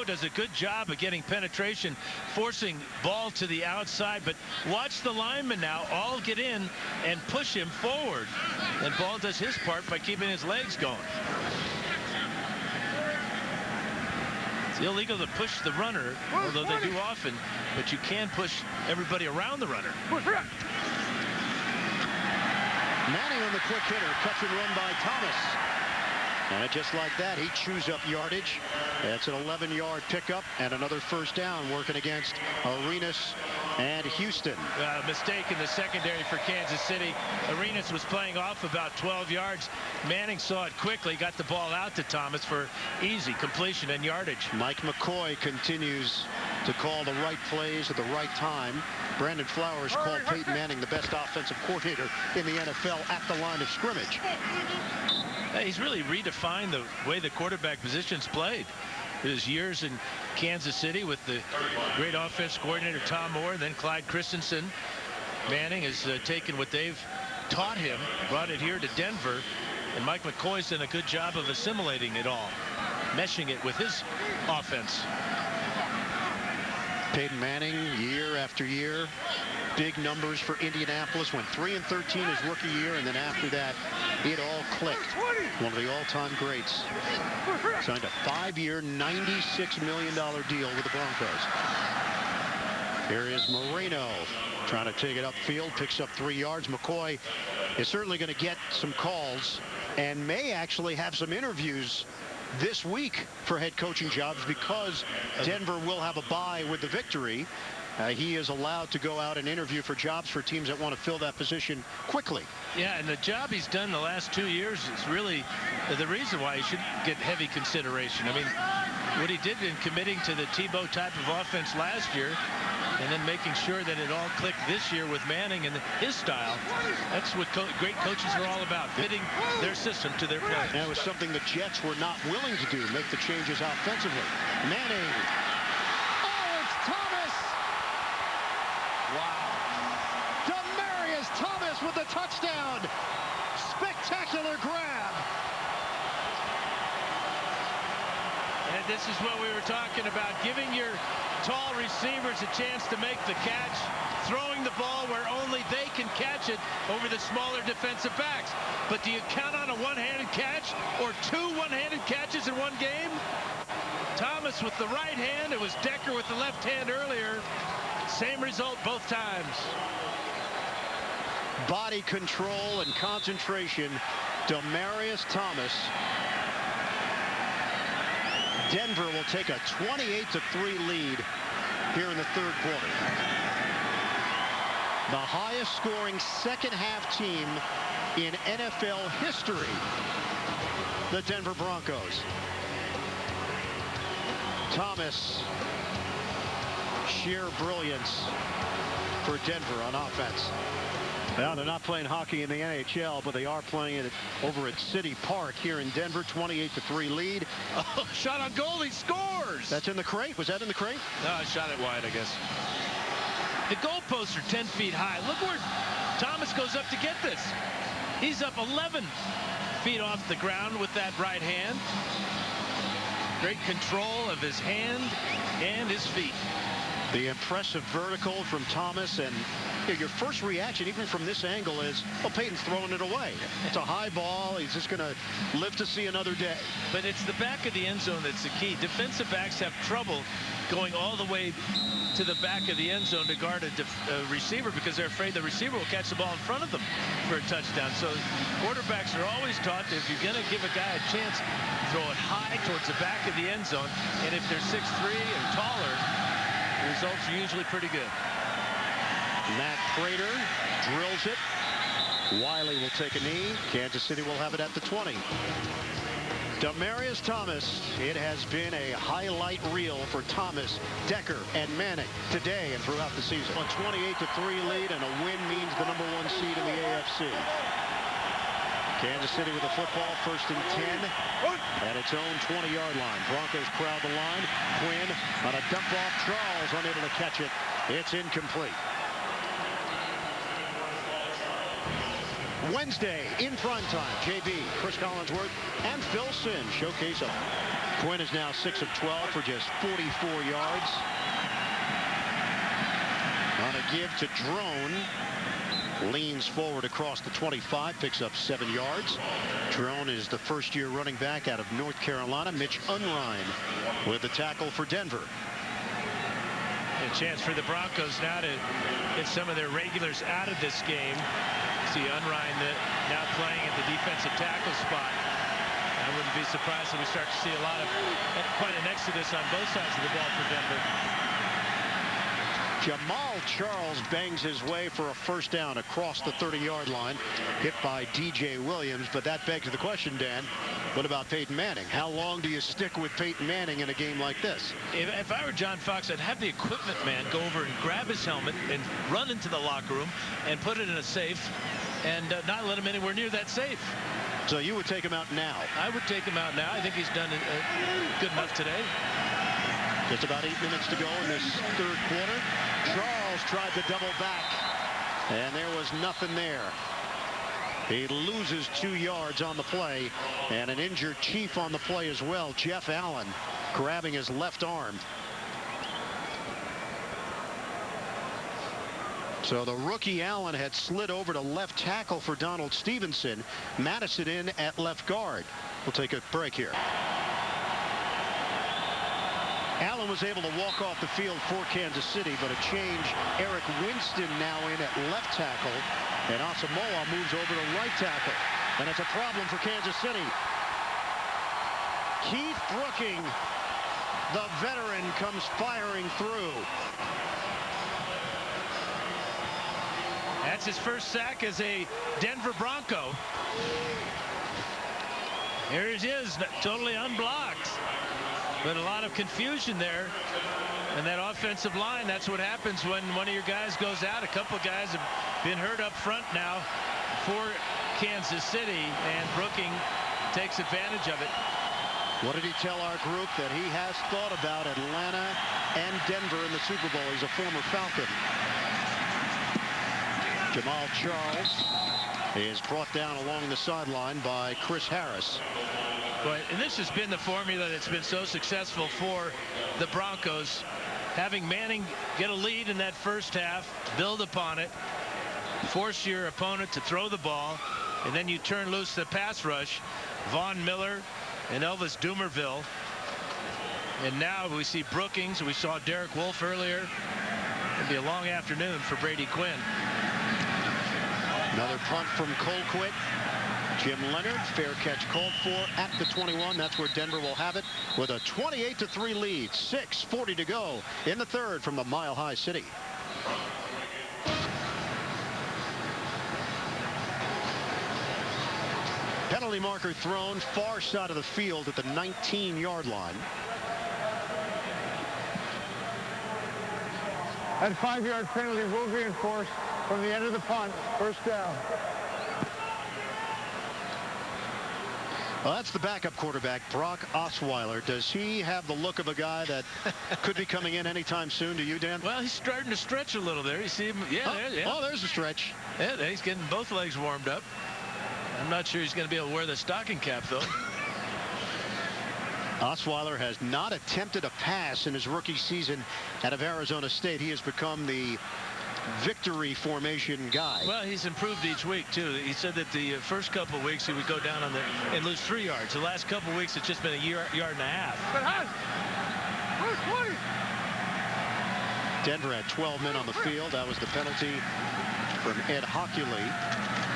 does a good job of getting penetration, forcing Ball to the outside, but watch the linemen now all get in and push him forward, and Ball does his part by keeping his legs going. Illegal to push the runner, although they do often, but you can push everybody around the runner. Manning on the quick hitter, catch and run by Thomas. And just like that, he chews up yardage. That's an 11-yard pickup and another first down, working against Arenas And Houston. Mistake in the secondary for Kansas City. Arenas was playing off about 12 yards. Manning saw it quickly, got the ball out to Thomas for easy completion and yardage. Mike McCoy continues to call the right plays at the right time. Brandon Flowers called Peyton Manning the best offensive coordinator in the NFL at the line of scrimmage. He's really redefined the way the quarterback position's played. His years in Kansas City with the great offense coordinator Tom Moore, then Clyde Christensen. Manning has taken what they've taught him, brought it here to Denver, and Mike McCoy's done a good job of assimilating it all, meshing it with his offense. Peyton Manning, year after year, big numbers for Indianapolis. Went 3-13 his rookie year, and then after that, it all clicked. One of the all-time greats. Signed a 5-year, $96 million deal with the Broncos. Here is Moreno trying to take it upfield, picks up 3 yards. McCoy is certainly going to get some calls and may actually have some interviews this week for head coaching jobs because Denver will have a bye with the victory. He is allowed to go out and interview for jobs for teams that want to fill that position quickly. Yeah, and the job he's done the last 2 years is really the reason why he should get heavy consideration. I mean, what he did in committing to the Tebow type of offense last year and then making sure that it all clicked this year with Manning and his style, that's what great coaches are all about, fitting their system to their players. That was something the Jets were not willing to do, make the changes offensively. Manning. Oh, it's Thomas! Wow. Demaryius Thomas with the touchdown. Spectacular grab. And this is what we were talking about, giving your tall receivers a chance to make the catch, throwing the ball where only they can catch it over the smaller defensive backs. But do you count on a one-handed catch or 2 one-handed catches in one game? Thomas with the right hand. It was Decker with the left hand earlier. Same result both times. Body control and concentration. Demaryius Thomas. Denver will take a 28-3 lead here in the third quarter. The highest scoring second half team in NFL history, the Denver Broncos. Thomas, sheer brilliance for Denver on offense. Well, they're not playing hockey in the NHL, but they are playing it over at City Park here in Denver. 28-3 lead. Oh, shot on goal, he scores! That's in the crate? Was that in the crate? No, I shot it wide, I guess. The goalposts are 10 feet high. Look where Thomas goes up to get this. He's up 11 feet off the ground with that right hand. Great control of his hand and his feet. The impressive vertical from Thomas, and your first reaction, even from this angle, is, well, Peyton's throwing it away. It's a high ball. He's just going to live to see another day. But it's the back of the end zone that's the key. Defensive backs have trouble going all the way to the back of the end zone to guard a receiver because they're afraid the receiver will catch the ball in front of them for a touchdown. So quarterbacks are always taught that if you're going to give a guy a chance, throw it high towards the back of the end zone. And if they're 6'3" or taller, the results are usually pretty good. Matt Prater drills it. Wiley will take a knee. Kansas City will have it at the 20. Demaryius Thomas. It has been a highlight reel for Thomas, Decker, and Manning today and throughout the season. A 28-3 lead, and a win means the #1 seed in the AFC. Kansas City with the football, 1st and 10 at its own 20-yard line. Broncos crowd the line. Quinn on a dump off. Charles unable to catch it. It's incomplete. Wednesday in prime time, JB, Chris Collinsworth, and Phil Simms showcase them. Quinn is now 6 of 12 for just 44 yards. On a give to Drone, leans forward across the 25, picks up 7 yards. Drone is the first-year running back out of North Carolina. Mitch Unrein with the tackle for Denver. A chance for the Broncos now to get some of their regulars out of this game. See Unrein now playing at the defensive tackle spot. I wouldn't be surprised if we start to see a lot of quite an exodus on both sides of the ball for Denver. Jamal Charles bangs his way for a first down across the 30-yard line, hit by DJ Williams. But that begs the question, Dan, what about Peyton Manning? How long do you stick with Peyton Manning in a game like this? If I were John Fox, I'd have the equipment man go over and grab his helmet and run into the locker room and put it in a safe and not let him anywhere near that safe. So you would take him out now? I would take him out now. I think he's done good enough today. Just about 8 minutes to go in this third quarter. Charles tried to double back, and there was nothing there. He loses 2 yards on the play, and an injured Chief on the play as well. Jeff Allen grabbing his left arm. So the rookie Allen had slid over to left tackle for Donald Stevenson. Madison in at left guard. We'll take a break here. Allen was able to walk off the field for Kansas City, but a change. Eric Winston now in at left tackle, and Asamoah moves over to right tackle, and it's a problem for Kansas City. Keith Brooking, the veteran, comes firing through. That's his first sack as a Denver Bronco. Here it is, totally unblocked. But a lot of confusion there. And that offensive line, that's what happens when one of your guys goes out. A couple of guys have been hurt up front now for Kansas City, and Brooking takes advantage of it. What did he tell our group? That he has thought about Atlanta and Denver in the Super Bowl. He's a former Falcon. Jamal Charles is brought down along the sideline by Chris Harris. But and this has been the formula that's been so successful for the Broncos. Having Manning get a lead in that first half, build upon it, force your opponent to throw the ball, and then you turn loose the pass rush. Von Miller and Elvis Dumerville. And now we see Brookings. We saw Derek Wolfe earlier. It'll be a long afternoon for Brady Quinn. Another punt from Colquitt. Jim Leonard, fair catch called for at the 21. That's where Denver will have it with a 28-3 lead. 6:40 to go in the third from the Mile High City. Penalty marker thrown far side of the field at the 19-yard line. That 5-yard penalty will be enforced from the end of the punt. First down. Well, that's the backup quarterback, Brock Osweiler. Does he have the look of a guy that could be coming in anytime soon to you, Dan? Well, he's starting to stretch a little there. You see him? Yeah, Oh, there's a stretch. Yeah, he's getting both legs warmed up. I'm not sure he's going to be able to wear the stocking cap, though. Osweiler has not attempted a pass in his rookie season out of Arizona State. He has become the victory formation guy. Well, he's improved each week too. He said that the first couple of weeks he would go down on and lose 3 yards. The last couple of weeks it's just been a yard and a half. Denver had 12 men on the field. That was the penalty from Ed Hockley.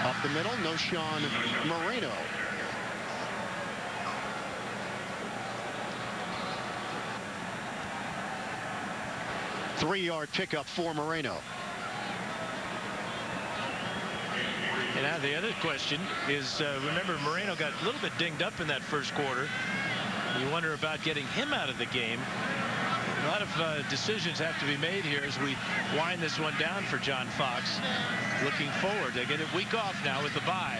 Up the middle, Noshawn Moreno. Three-yard pickup for Moreno. And now the other question is, remember, Moreno got a little bit dinged up in that first quarter. You wonder about getting him out of the game. A lot of decisions have to be made here as we wind this one down for John Fox. Looking forward. They get a week off now with the bye.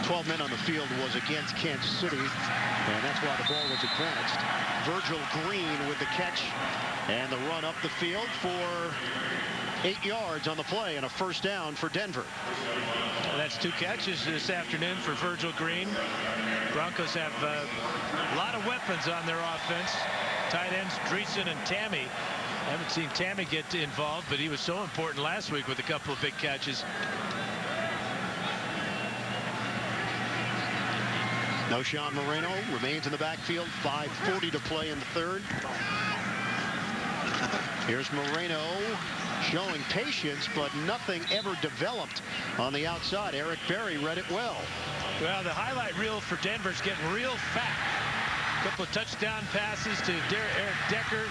12 men on the field was against Kansas City, and that's why the ball was advanced. Virgil Green with the catch and the run up the field for 8 yards on the play and a first down for Denver. And that's 2 catches this afternoon for Virgil Green. Broncos have a lot of weapons on their offense. Tight ends Dreesen and Tammy. I haven't seen Tammy get involved, but he was so important last week with a couple of big catches. Noshawn Moreno remains in the backfield. 5:40 to play in the third. Here's Moreno showing patience, but nothing ever developed on the outside. Eric Berry read it well. Well, the highlight reel for Denver's getting real fat. Couple of touchdown passes to Eric Decker.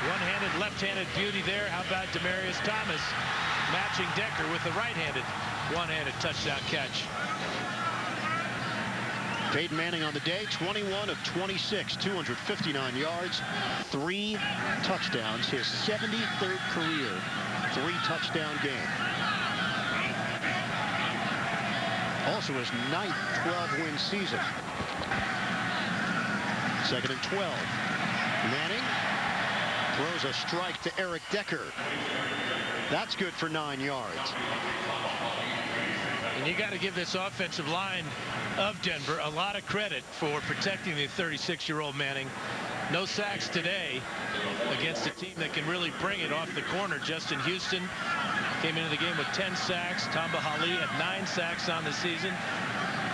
One-handed, left-handed beauty there. How about Demaryius Thomas matching Decker with the right-handed, one-handed touchdown catch. Peyton Manning on the day, 21 of 26, 259 yards, 3 touchdowns. His 73rd career 3-touchdown game. Also his 9th 12-win season. 2nd and 12. Manning throws a strike to Eric Decker. That's good for 9 yards. And you got to give this offensive line of Denver a lot of credit for protecting the 36-year-old Manning. No sacks today against a team that can really bring it off the corner. Justin Houston came into the game with 10 sacks. Tamba Hali had 9 sacks on the season.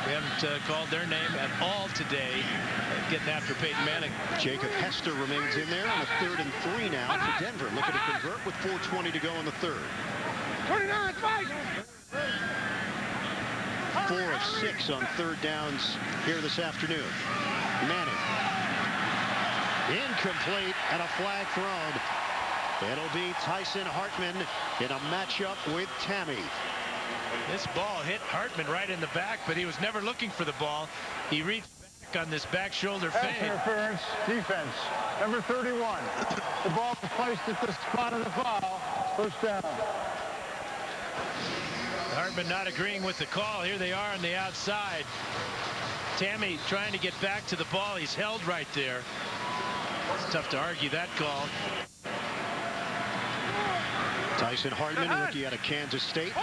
We haven't called their name at all today, getting after Peyton Manning. Jacob Hester remains in there on a 3rd and 3 now for Denver, looking to convert with 4:20 to go in the 3rd. 29, fight! 4 of 6 on 3rd downs here this afternoon. Manning. Incomplete and a flag thrown. It'll be Tyson Hartman in a matchup with Tammy. This ball hit Hartman right in the back, but he was never looking for the ball. He reached back on this back shoulder Pass fade. interference, defense. Number 31. The ball was placed at the spot of the foul. First down. Hartman not agreeing with the call. Here they are on the outside. Tammy trying to get back to the ball. He's held right there. It's tough to argue that call. Tyson Hartman, rookie out of Kansas State.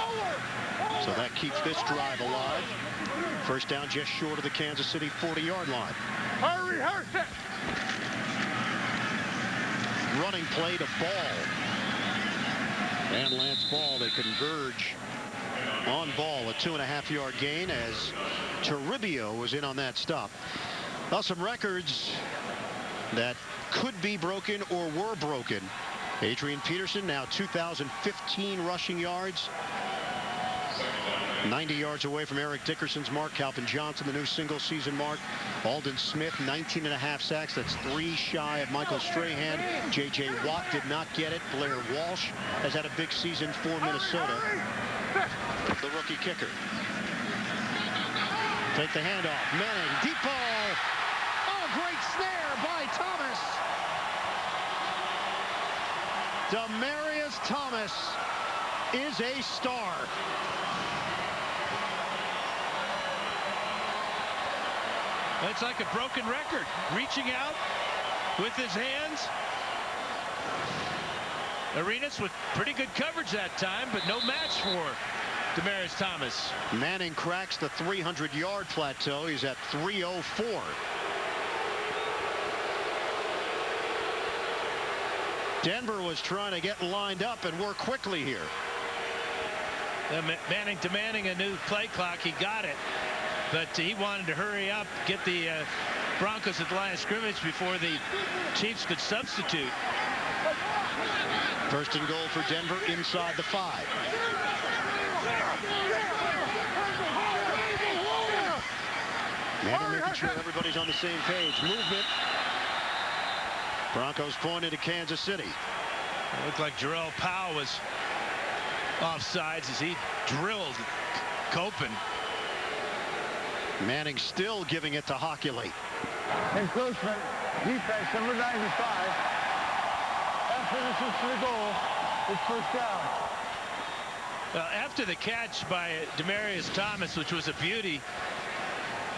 So that keeps this drive alive. First down just short of the Kansas City 40-yard line. Hurry, hurry. Running play to Ball. And Lance Ball, they converge on Ball, a 2.5-yard gain as Toribio was in on that stop. Now some records that could be broken or were broken. Adrian Peterson now 2,015 rushing yards. 90 yards away from Eric Dickerson's mark. Calvin Johnson, the new single-season mark. Alden Smith, 19.5 sacks. That's 3 shy of Michael Strahan. J.J. Watt did not get it. Blair Walsh has had a big season for Minnesota. The rookie kicker. Take the handoff. Manning, deep ball. Oh, great snare by Thomas. Demaryius Thomas is a star. It's like a broken record. Reaching out with his hands. Arenas with pretty good coverage that time, but no match for Demaryius Thomas. Manning cracks the 300-yard plateau. He's at 304. Denver was trying to get lined up and work quickly here. Manning demanding a new play clock. He got it, but he wanted to hurry up, get the Broncos at the line of scrimmage before the Chiefs could substitute. First and goal for Denver inside the 5. Manning making sure everybody's on the same page. Movement. Broncos pointed to Kansas City. It looked like Jarrell Powell was offsides as he drilled Copen. Manning still giving it to Hockley. Encroachment. Defense, number 95. After this is to the goal. It's first down. After the catch by Demaryius Thomas, which was a beauty,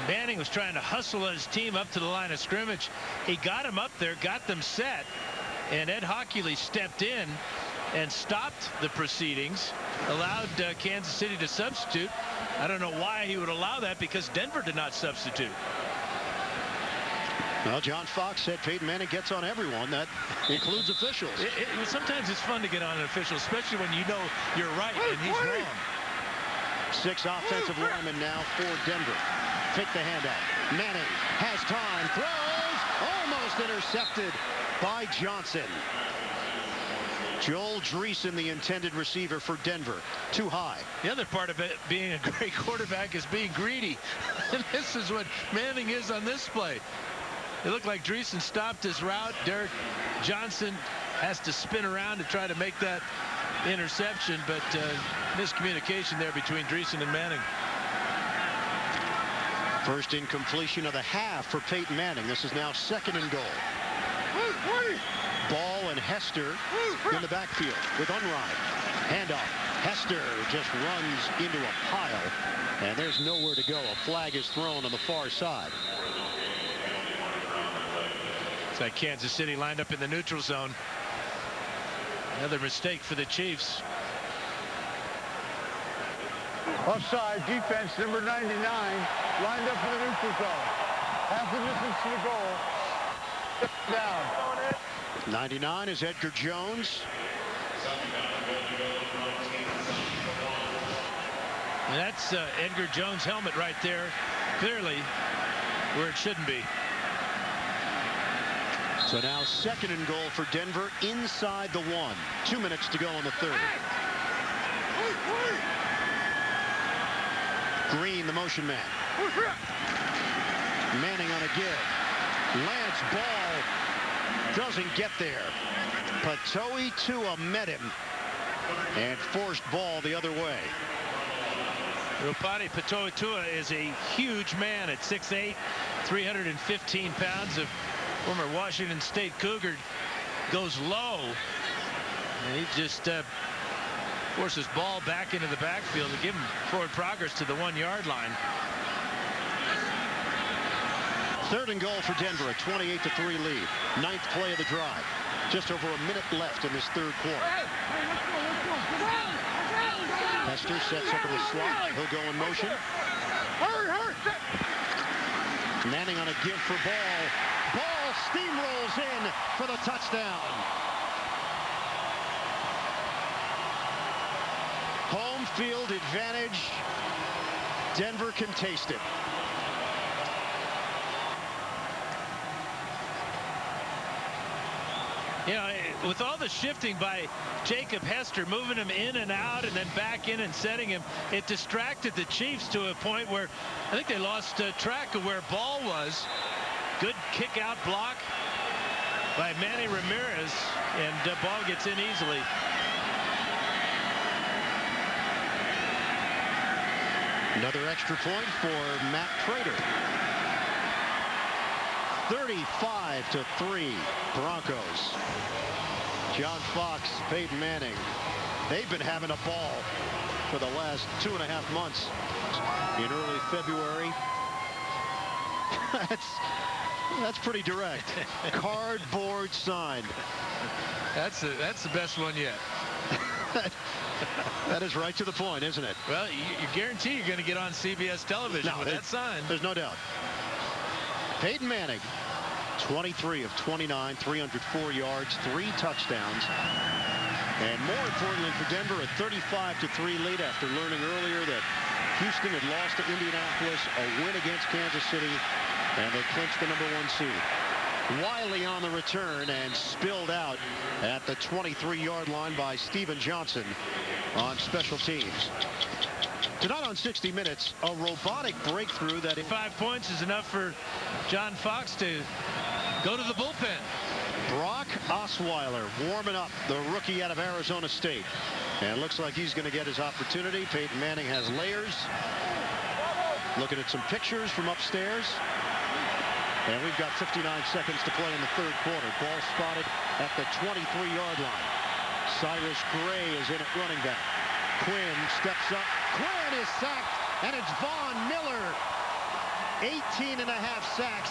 Manning was trying to hustle his team up to the line of scrimmage. He got him up there, got them set, and Ed Hockley stepped in and stopped the proceedings, allowed Kansas City to substitute. I don't know why he would allow that, because Denver did not substitute. Well, John Fox said Peyton Manning gets on everyone. That includes officials. Sometimes it's fun to get on an official, especially when you know you're right and he's wrong. 6 offensive linemen now for Denver. Take the handout. Manning has time, throws, almost intercepted by Johnson. Joel Dreesen, the intended receiver for Denver, too high. The other part of it, being a great quarterback, is being greedy. And this is what Manning is on this play. It looked like Dreesen stopped his route. Derek Johnson has to spin around to try to make that interception, but miscommunication there between Dreesen and Manning. First incompletion of the half for Peyton Manning. This is now 2nd and goal. Ball and Hester in the backfield with Unrein. Handoff. Hester just runs into a pile, and there's nowhere to go. A flag is thrown on the far side. It's like Kansas City lined up in the neutral zone. Another mistake for the Chiefs. Offside, defense, number 99, lined up in the neutral zone. Half the distance to the goal. Down. 99 is Edgar Jones. And that's Edgar Jones' helmet right there, clearly where it shouldn't be. So now 2nd and goal for Denver inside the 1. 2 minutes to go in the 3rd. Green, the motion man. Manning on a give. Lance ball doesn't get there. Patoi Tua met him and forced ball the other way. Rupati Patoi-Tua is a huge man at 6'8", 315 pounds. Of former Washington State Cougar, goes low, and he just forces ball back into the backfield to give him forward progress to the 1-yard line. 3rd and goal for Denver, a 28-3 lead. 9th play of the drive. Just over a minute left in this 3rd quarter. Hester sets up in the slot. He'll go in motion. Manning on a give for ball. Ball steamrolls in for the touchdown. Home field advantage. Denver can taste it. You know, with all the shifting by Jacob Hester, moving him in and out and then back in and setting him, it distracted the Chiefs to a point where I think they lost track of where ball was. Good kick out block by Manny Ramirez, and ball gets in easily. Another extra point for Matt Prater. 35-3 Broncos. John Fox, Peyton Manning, they've been having a ball for the last 2.5 months. In early February, that's pretty direct. Cardboard signed. That's the best one yet. That is right to the point, isn't it? Well, you guarantee you're going to get on CBS television with that sign. There's no doubt. Peyton Manning, 23 of 29, 304 yards, 3 touchdowns. And more importantly for Denver, a 35-3 lead after learning earlier that Houston had lost to Indianapolis, a win against Kansas City, and they clinched the #1 seed. Wiley on the return and spilled out at the 23-yard line by Steven Johnson on special teams. Tonight on 60 Minutes, a robotic breakthrough that 5 points is enough for John Fox to go to the bullpen. Brock Osweiler warming up, the rookie out of Arizona State. And it looks like he's going to get his opportunity. Peyton Manning has layers. Looking at some pictures from upstairs. And we've got 59 seconds to play in the 3rd quarter. Ball spotted at the 23-yard line. Cyrus Gray is in at running back. Quinn steps up. Quinn is sacked, and it's Von Miller. 18.5 sacks,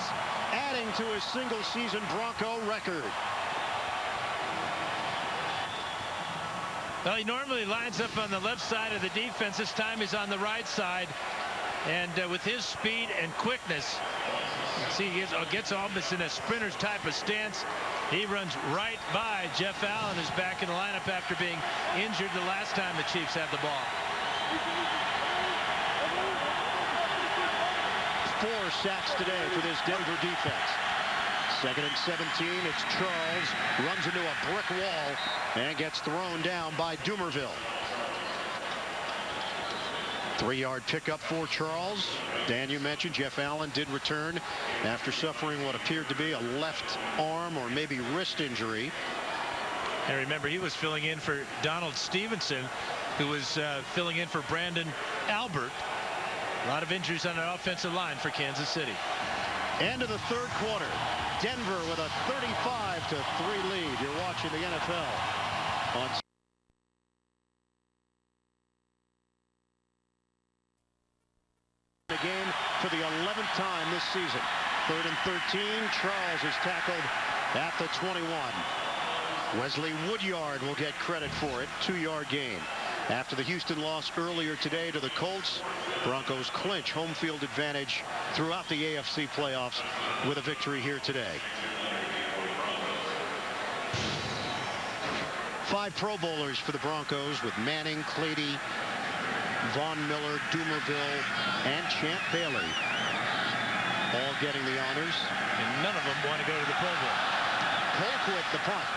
adding to his single-season Bronco record. Well, he normally lines up on the left side of the defense. This time he's on the right side. And with his speed and quickness, see, he gets almost in a sprinter's type of stance. He runs right by Jeff Allen, who's back in the lineup after being injured the last time the Chiefs had the ball. 4 sacks today for this Denver defense. 2nd and 17. It's Charles, runs into a brick wall and gets thrown down by Dumerville. 3-yard pickup for Charles. Dan, you mentioned Jeff Allen did return after suffering what appeared to be a left arm or maybe wrist injury. And remember, he was filling in for Donald Stevenson, who was filling in for Brandon Albert. A lot of injuries on the offensive line for Kansas City. End of the third quarter. Denver with a 35-3 lead. You're watching the NFL on the game for the 11th time this season. 3rd and 13. Charles is tackled at the 21. Wesley Woodyard will get credit for it. 2-yard gain. After the Houston loss earlier today to the Colts, Broncos clinch home field advantage throughout the AFC playoffs with a victory here today. 5 Pro Bowlers for the Broncos with Manning, Clady, Von Miller, Dumerville, and Champ Bailey all getting the honors. And none of them want to go to the Pro Bowl. Colquitt the punt.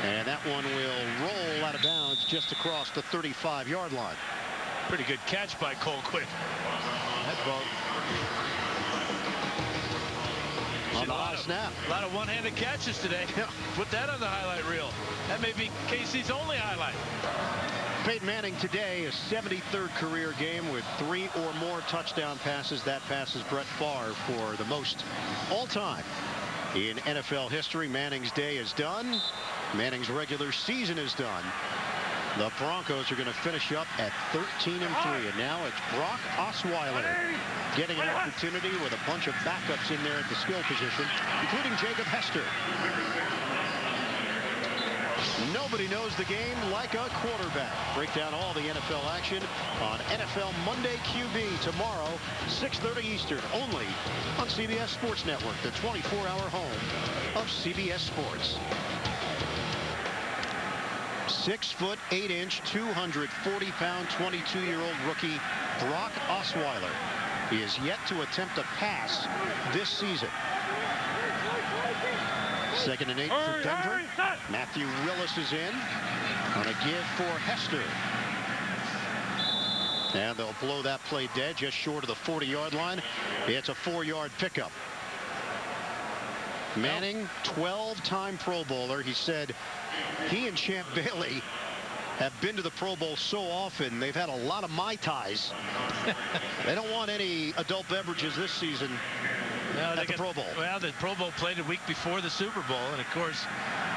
And that one will roll out of bounds just across the 35-yard line. Pretty good catch by Colquitt. That ball on the high snap. A lot of one-handed catches today. Yeah. Put that on the highlight reel. That may be KC's only highlight. Peyton Manning today, his 73rd career game with 3 or more touchdown passes. That passes Brett Favre for the most all-time in NFL history. Manning's day is done. Manning's regular season is done. The Broncos are going to finish up at 13-3, and now it's Brock Osweiler getting an opportunity with a bunch of backups in there at the skill position, including Jacob Hester. Nobody knows the game like a quarterback. Break down all the NFL action on NFL Monday QB tomorrow, 6:30 Eastern, only on CBS Sports Network, the 24-hour home of CBS Sports. 6'8", 240-pound, 22-year-old rookie Brock Osweiler. He is yet to attempt a pass this season. 2nd and 8 for Denver. Matthew Willis is in on a give for Hester. And they'll blow that play dead just short of the 40-yard line. It's a 4-yard pickup. Manning, 12-time Pro Bowler. He said he and Champ Bailey have been to the Pro Bowl so often they've had a lot of Mai Tais. They don't want any adult beverages this season at the Pro Bowl. Well, the Pro Bowl played a week before the Super Bowl, and of course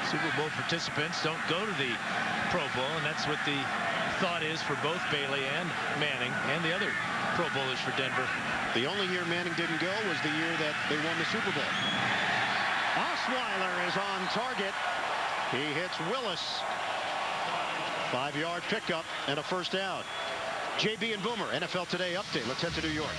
Super Bowl participants don't go to the Pro Bowl, and that's what the thought is for both Bailey and Manning and the other Pro Bowlers for Denver. The only year Manning didn't go was the year that they won the Super Bowl. Osweiler is on target. He hits Willis. 5-yard pickup and a first down. JB and Boomer, NFL Today update. Let's head to New York.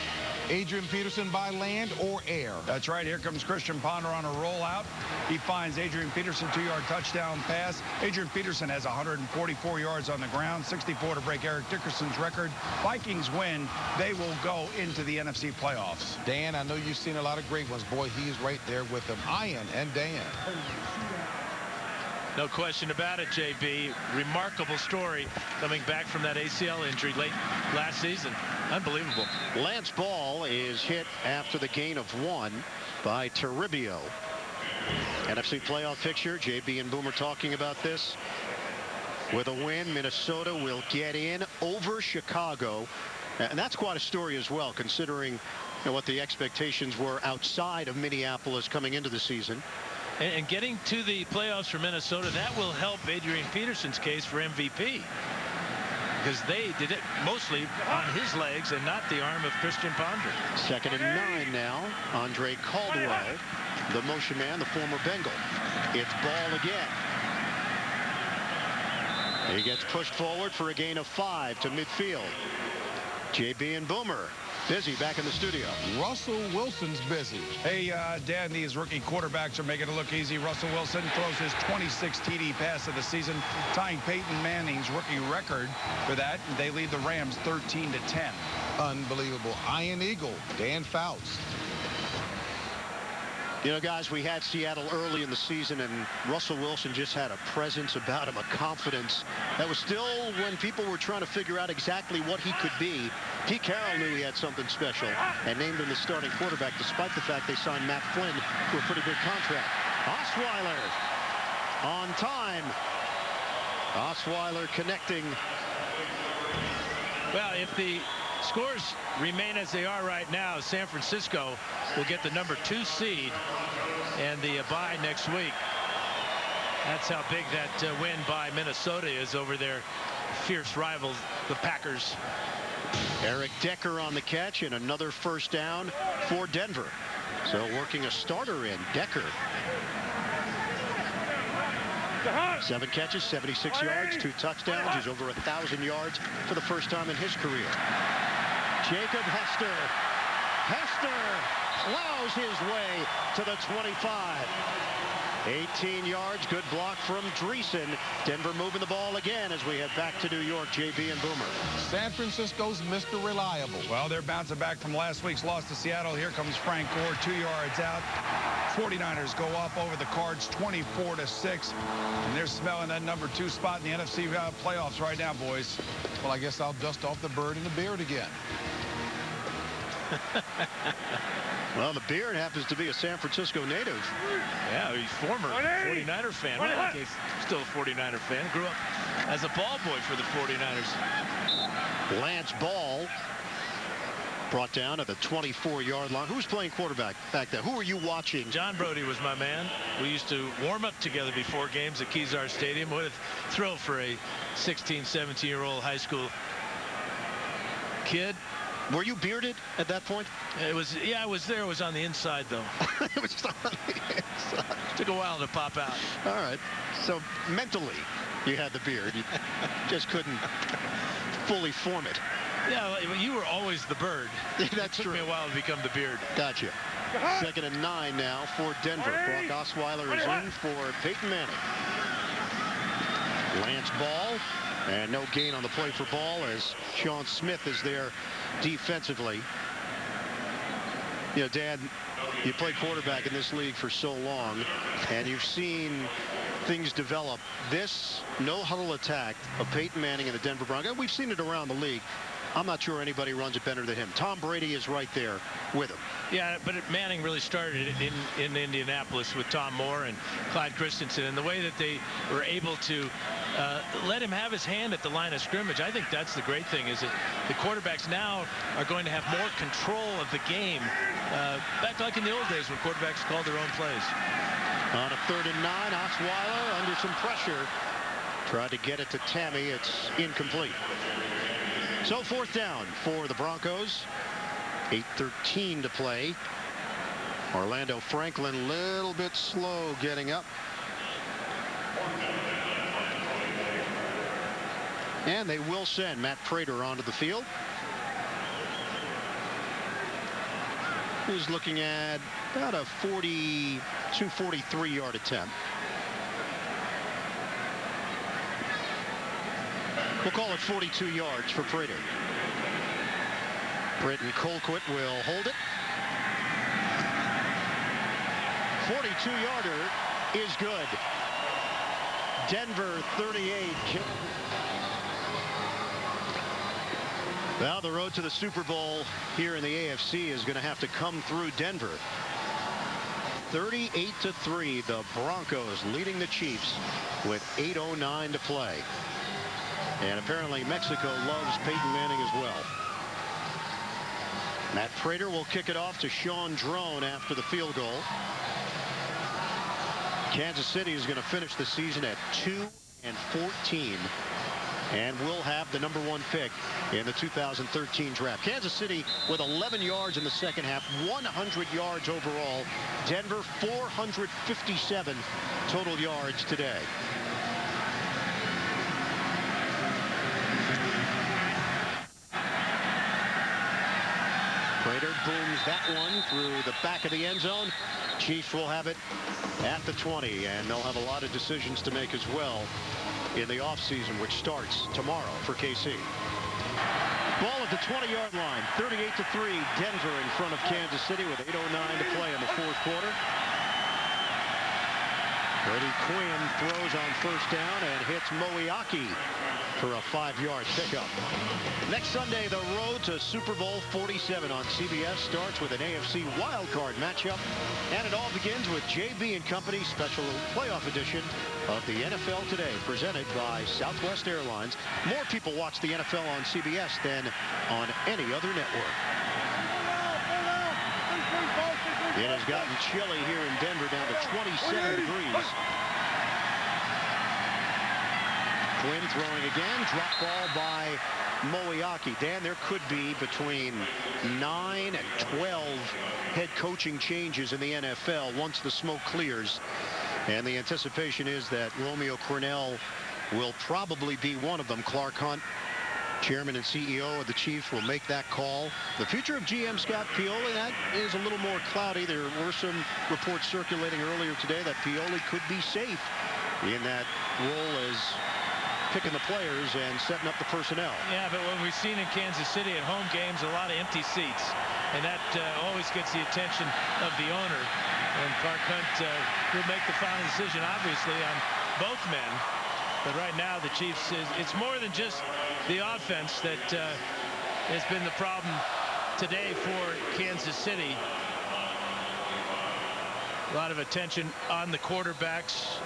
Adrian Peterson by land or air? That's right. Here comes Christian Ponder on a rollout. He finds Adrian Peterson, 2-yard touchdown pass. Adrian Peterson has 144 yards on the ground, 64 to break Eric Dickerson's record. Vikings win. They will go into the NFC playoffs. Dan, I know you've seen a lot of great ones. Boy, he's right there with them. Ian and Dan. No question about it, JB. Remarkable story coming back from that ACL injury late last season. Unbelievable. Lance Ball is hit after the gain of 1 by Toribio. NFC playoff picture. JB and Boomer talking about this. With a win, Minnesota will get in over Chicago. And that's quite a story as well, considering what the expectations were outside of Minneapolis coming into the season. And getting to the playoffs for Minnesota, that will help Adrian Peterson's case for MVP. Because they did it mostly on his legs and not the arm of Christian Ponder. 2nd and 9 now. Andre Caldwell, the motion man, the former Bengal. It's Ball again. He gets pushed forward for a gain of 5 to midfield. JB and Boomer busy back in the studio. Russell Wilson's busy. Hey, Dan, these rookie quarterbacks are making it look easy. Russell Wilson throws his 26th TD pass of the season, tying Peyton Manning's rookie record for that. They lead the Rams 13-10. Unbelievable. Iron Eagle, Dan Faust. You know, guys, we had Seattle early in the season, and Russell Wilson just had a presence about him, a confidence that was still, when people were trying to figure out exactly what he could be, Pete Carroll knew he had something special and named him the starting quarterback, despite the fact they signed Matt Flynn to a pretty big contract. Osweiler on time. Osweiler connecting. Well, if the scores remain as they are right now, San Francisco will get the #2 seed and the bye next week. That's how big that win by Minnesota is over their fierce rivals, the Packers. Eric Decker on the catch, and another first down for Denver. So working a starter in. Decker. 7 catches, 76 yards, 2 touchdowns. He's over 1,000 yards for the first time in his career. Jacob Hester. Hester plows his way to the 25. 18 yards, good block from Dreesen. Denver moving the ball again as we head back to New York. JB and Boomer. San Francisco's Mr. Reliable. Well, they're bouncing back from last week's loss to Seattle. Here comes Frank Gore, 2 yards out. 49ers go up over the Cards 24-6. And they're smelling that #2 spot in the NFC playoffs right now, boys. Well, I guess I'll dust off the bird and the beard again. Well, the beard happens to be a San Francisco native. Yeah, he's former 49er fan. Well, I think he's still a 49er fan. Grew up as a ball boy for the 49ers. Lance Ball brought down to the 24-yard line. Who was playing quarterback back then? Who were you watching? John Brody was my man. We used to warm up together before games at Kezar Stadium. What a thrill for a 16, 17-year-old high school kid. Were you bearded at that point? It was, yeah, I was there. It was on the inside, though. It was on the inside. Took a while to pop out. All right. So mentally, you had the beard. You just couldn't fully form it. Yeah, you were always the bird. That's true. It took me a while to become the beard. Gotcha. 2nd and 9 now for Denver. Brock Osweiler is in for Peyton Manning. Lance Ball. And no gain on the play for Ball as Sean Smith is there defensively. You know, Dan, you played quarterback in this league for so long, and you've seen things develop. This no-huddle attack of Peyton Manning and the Denver Broncos, we've seen it around the league. I'm not sure anybody runs it better than him. Tom Brady is right there with him. Yeah, but Manning really started in Indianapolis with Tom Moore and Clyde Christensen, and the way that they were able to let him have his hand at the line of scrimmage. I think that's the great thing, is that the quarterbacks now are going to have more control of the game, back like in the old days when quarterbacks called their own plays. On a 3rd and 9, Osweiler under some pressure. Tried to get it to Tammy. It's incomplete. So 4th down for the Broncos. 8:13 to play. Orlando Franklin a little bit slow getting up. And they will send Matt Prater onto the field. He's looking at about a 42, 43-yard attempt. We'll call it 42 yards for Prater. Britton Colquitt will hold it. 42-yarder is good. Denver 38. Well, the road to the Super Bowl here in the AFC is going to have to come through Denver. 38-3, the Broncos leading the Chiefs with 8:09 to play. And apparently Mexico loves Peyton Manning as well. Matt Prater will kick it off to Sean Drone after the field goal. Kansas City is going to finish the season at 2-14 and will have the #1 pick in the 2013 draft. Kansas City with 11 yards in the second half, 100 yards overall. Denver 457 total yards today. Prater booms that one through the back of the end zone. Chiefs will have it at the 20, and they'll have a lot of decisions to make as well in the offseason, which starts tomorrow for KC. Ball at the 20-yard line, 38-3, Denver in front of Kansas City with 8:09 to play in the 4th quarter. Brady Quinn throws on first down and hits Moiaki for a 5-yard pickup. Next Sunday, the road to Super Bowl 47 on CBS starts with an AFC wildcard matchup. And it all begins with JB and Company special playoff edition of the NFL Today, presented by Southwest Airlines. More people watch the NFL on CBS than on any other network. It has gotten chilly here in Denver, down to 27 degrees. Quinn throwing again, drop ball by Moiaki. Dan, there could be between 9 and 12 head coaching changes in the NFL once the smoke clears. And the anticipation is that Romeo Crennel will probably be one of them. Clark Hunt, Chairman and CEO of the Chiefs, will make that call. The future of GM Scott Pioli, that is a little more cloudy. There were some reports circulating earlier today that Pioli could be safe in that role as picking the players and setting up the personnel. Yeah, but what we've seen in Kansas City at home games, a lot of empty seats, and that always gets the attention of the owner. And Clark Hunt will make the final decision, obviously, on both men. But right now, the Chiefs, it's more than just the offense that has been the problem today for Kansas City. A lot of attention on the quarterbacks,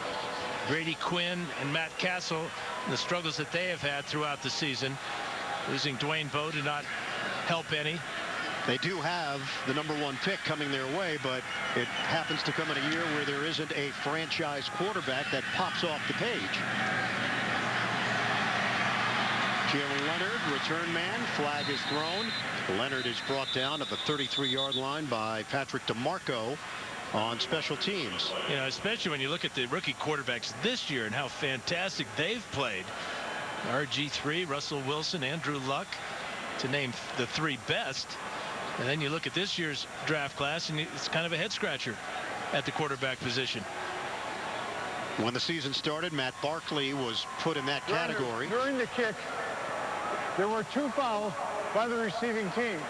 Brady Quinn and Matt Castle, the struggles that they have had throughout the season. Losing Dwayne Bowe did not help any. They do have the #1 pick coming their way, but it happens to come in a year where there isn't a franchise quarterback that pops off the page. Jalen Leonard, return man, flag is thrown. Leonard is brought down at the 33-yard line by Patrick DeMarco on special teams. You know, especially when you look at the rookie quarterbacks this year and how fantastic they've played. RG3, Russell Wilson, Andrew Luck, to name the 3 best. And then you look at this year's draft class, and it's kind of a head scratcher at the quarterback position. When the season started, Matt Barkley was put in that category. During the kick, there were 2 fouls by the receiving team.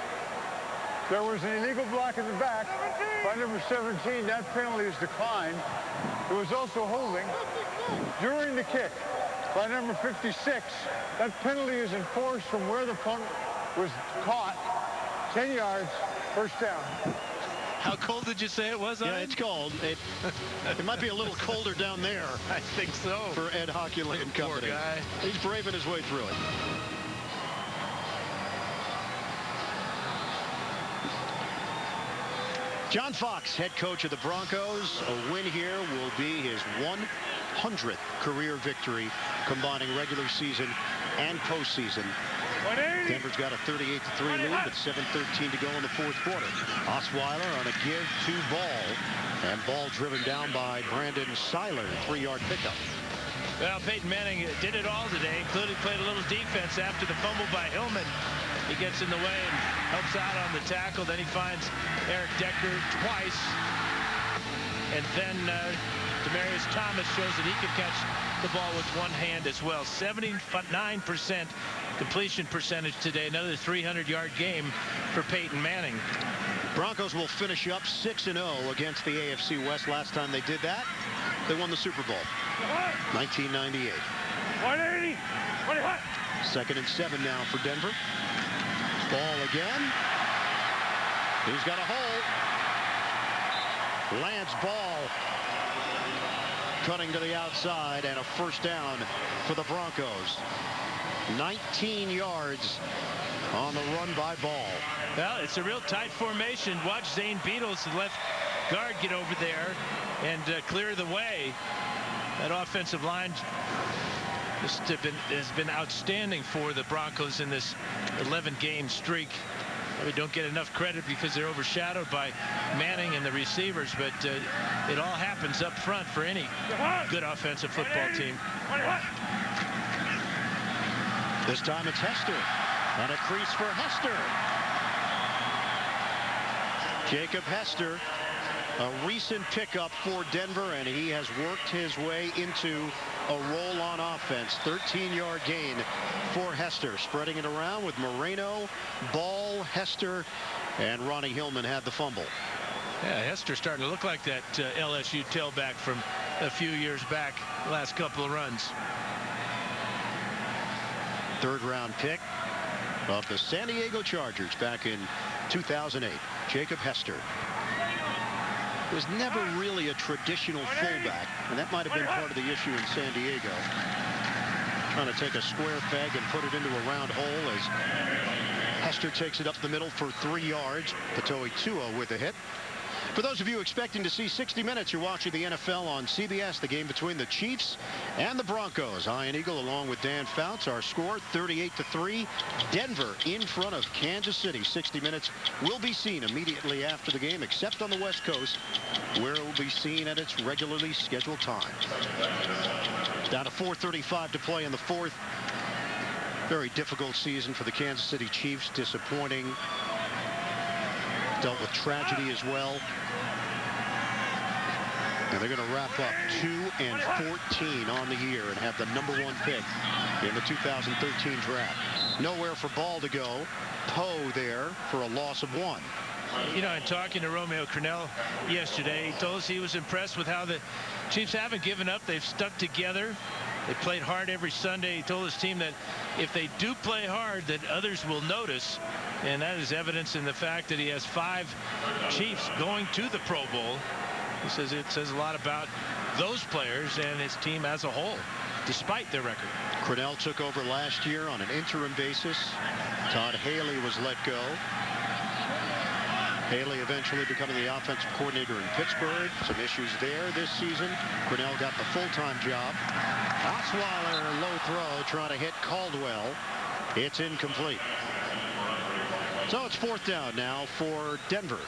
There was an illegal block in the back by number 17. That penalty is declined. There was also holding during the kick by number 56. That penalty is enforced from where the punt was caught. 10 yards, first down. How cold did you say it was? Yeah, it's cold. It might be a little colder down there. I think so. For Ed Hockley and company. Poor guy. He's braving his way through it. John Fox, head coach of the Broncos. A win here will be his 100th career victory, combining regular season and postseason. Denver's got a 38-3 lead with 7:13 to go in the 4th quarter. Osweiler on a give to Ball, and Ball driven down by Brandon Seiler, 3-yard pickup. Well, Peyton Manning did it all today, including played a little defense after the fumble by Hillman. He gets in the way and helps out on the tackle. Then he finds Eric Decker twice. And then Demaryius Thomas shows that he can catch the ball with one hand as well. 79% completion percentage today. Another 300-yard game for Peyton Manning. Broncos will finish up 6-0 against the AFC West. Last time they did that, they won the Super Bowl. 1998. 180. 2nd and 7 now for Denver. Ball again. He's got a hole. Lance Ball cutting to the outside, and a first down for the Broncos. 19 yards on the run by Ball. Well, it's a real tight formation. Watch Zane Beatles, the left guard, get over there and clear the way. That offensive line has been outstanding for the Broncos in this 11-game streak. We don't get enough credit because they're overshadowed by Manning and the receivers, but it all happens up front for any good offensive football team. This time it's Hester, and a crease for Hester. Jacob Hester, a recent pickup for Denver, and he has worked his way into a roll on offense. 13-yard gain for Hester. Spreading it around with Moreno, Ball, Hester, and Ronnie Hillman had the fumble. Yeah, Hester starting to look like that LSU tailback from a few years back, last couple of runs. Third-round pick of the San Diego Chargers back in 2008. Jacob Hester was never really a traditional fullback, and that might have been part of the issue in San Diego. Trying to take a square peg and put it into a round hole as Hester takes it up the middle for 3 yards. Patoi Tua with a hit. For those of you expecting to see 60 Minutes, you're watching the NFL on CBS, the game between the Chiefs and the Broncos. Ian Eagle along with Dan Fouts. Our score 38-3. Denver in front of Kansas City. 60 Minutes will be seen immediately after the game, except on the West Coast, where it will be seen at its regularly scheduled time. Down to 4:35 to play in the fourth. Very difficult season for the Kansas City Chiefs. Disappointing. Dealt with tragedy as well. And they're going to wrap up 2-14 on the year and have the #1 pick in the 2013 draft. Nowhere for Ball to go. Poe there for a loss of 1. You know, in talking to Romeo Crennel yesterday, he told us he was impressed with how the Chiefs haven't given up. They've stuck together. They played hard every Sunday. He told his team that if they do play hard, that others will notice. And that is evidence in the fact that he has 5 Chiefs going to the Pro Bowl. He says it says a lot about those players and his team as a whole, despite their record. Crennel took over last year on an interim basis. Todd Haley was let go. Haley eventually becoming the offensive coordinator in Pittsburgh. Some issues there this season. Crennel got the full-time job. Osweiler, low throw, trying to hit Caldwell. It's incomplete. So it's 4th down now for Denver.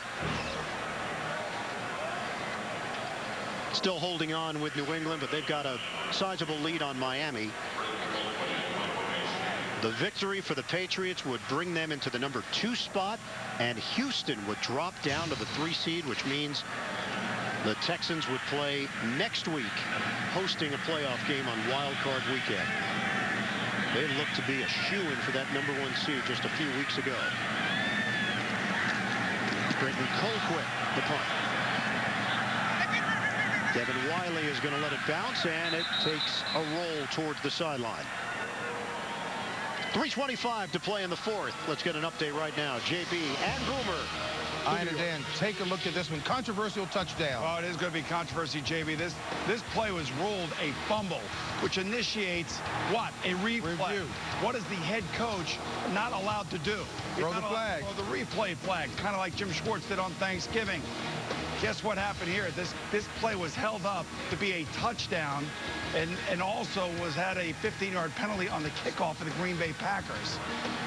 Still holding on with New England, but they've got a sizable lead on Miami. The victory for the Patriots would bring them into the #2 spot, and Houston would drop down to the 3 seed, which means the Texans would play next week, hosting a playoff game on Wild Card Weekend. They looked to be a shoo-in for that #1 seed just a few weeks ago. Brenton Colquitt, the punt. Devin Wiley is going to let it bounce, and it takes a roll towards the sideline. 3:25 to play in the fourth. Let's get an update right now. JB and Boomer. Ian and Dan, take a look at this one. Controversial touchdown. Oh, it is going to be controversy, JB. This play was ruled a fumble, which initiates what? A replay. Review. What is the head coach not allowed to do? Throw the flag. Throw the replay flag, kind of like Jim Schwartz did on Thanksgiving. Guess what happened here? This play was held up to be a touchdown, and also had a 15-yard penalty on the kickoff of the Green Bay Packers.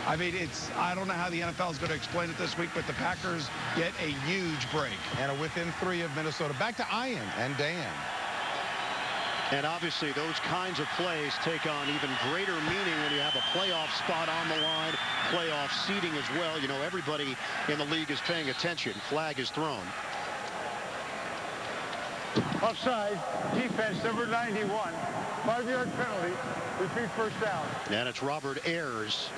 I mean, I don't know how the NFL is going to explain it this week, but the Packers get a huge break. And are within 3 of Minnesota. Back to Ian and Dan. And obviously those kinds of plays take on even greater meaning when you have a playoff spot on the line, playoff seeding as well. You know, everybody in the league is paying attention. Flag is thrown. Offside, defense, number 91. 5-yard penalty, repeat first down. And it's Robert Ayers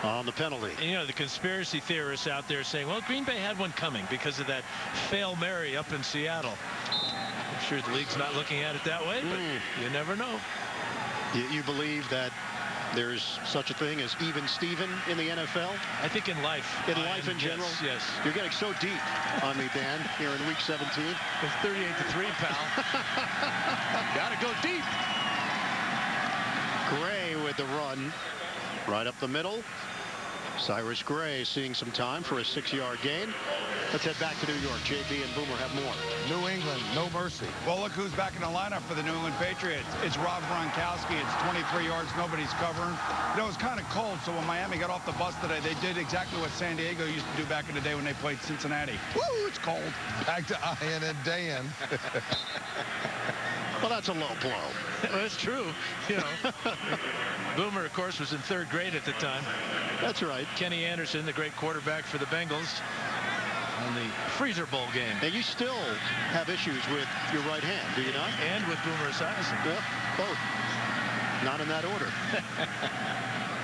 on the penalty. And, you know, the conspiracy theorists out there saying, well, Green Bay had one coming because of that Fail Mary up in Seattle. I'm sure the league's not looking at it that way, but you never know. You believe that there's such a thing as even Steven in the NFL? I think in life. In life in general? Yes. You're getting so deep on me, Dan, here in week 17. It's 38-3, pal. Gotta go deep. Gray with the run right up the middle. Cyrus Gray seeing some time for a 6-yard gain. Let's head back to New York. JB and Boomer have more. New England, no mercy. Well, look who's back in the lineup for the New England Patriots. It's Rob Gronkowski. It's 23 yards. Nobody's covering. You know, it was kind of cold, so when Miami got off the bus today, they did exactly what San Diego used to do back in the day when they played Cincinnati. Woo, it's cold. Back to Ian and Dan. Well, that's a low blow. Well, that's true. You know, Boomer, of course, was in 3rd grade at the time. That's right. Kenny Anderson, the great quarterback for the Bengals, on the Freezer Bowl game. And you still have issues with your right hand, do you not? And with Boomer Esiason. Yeah, both. Not in that order.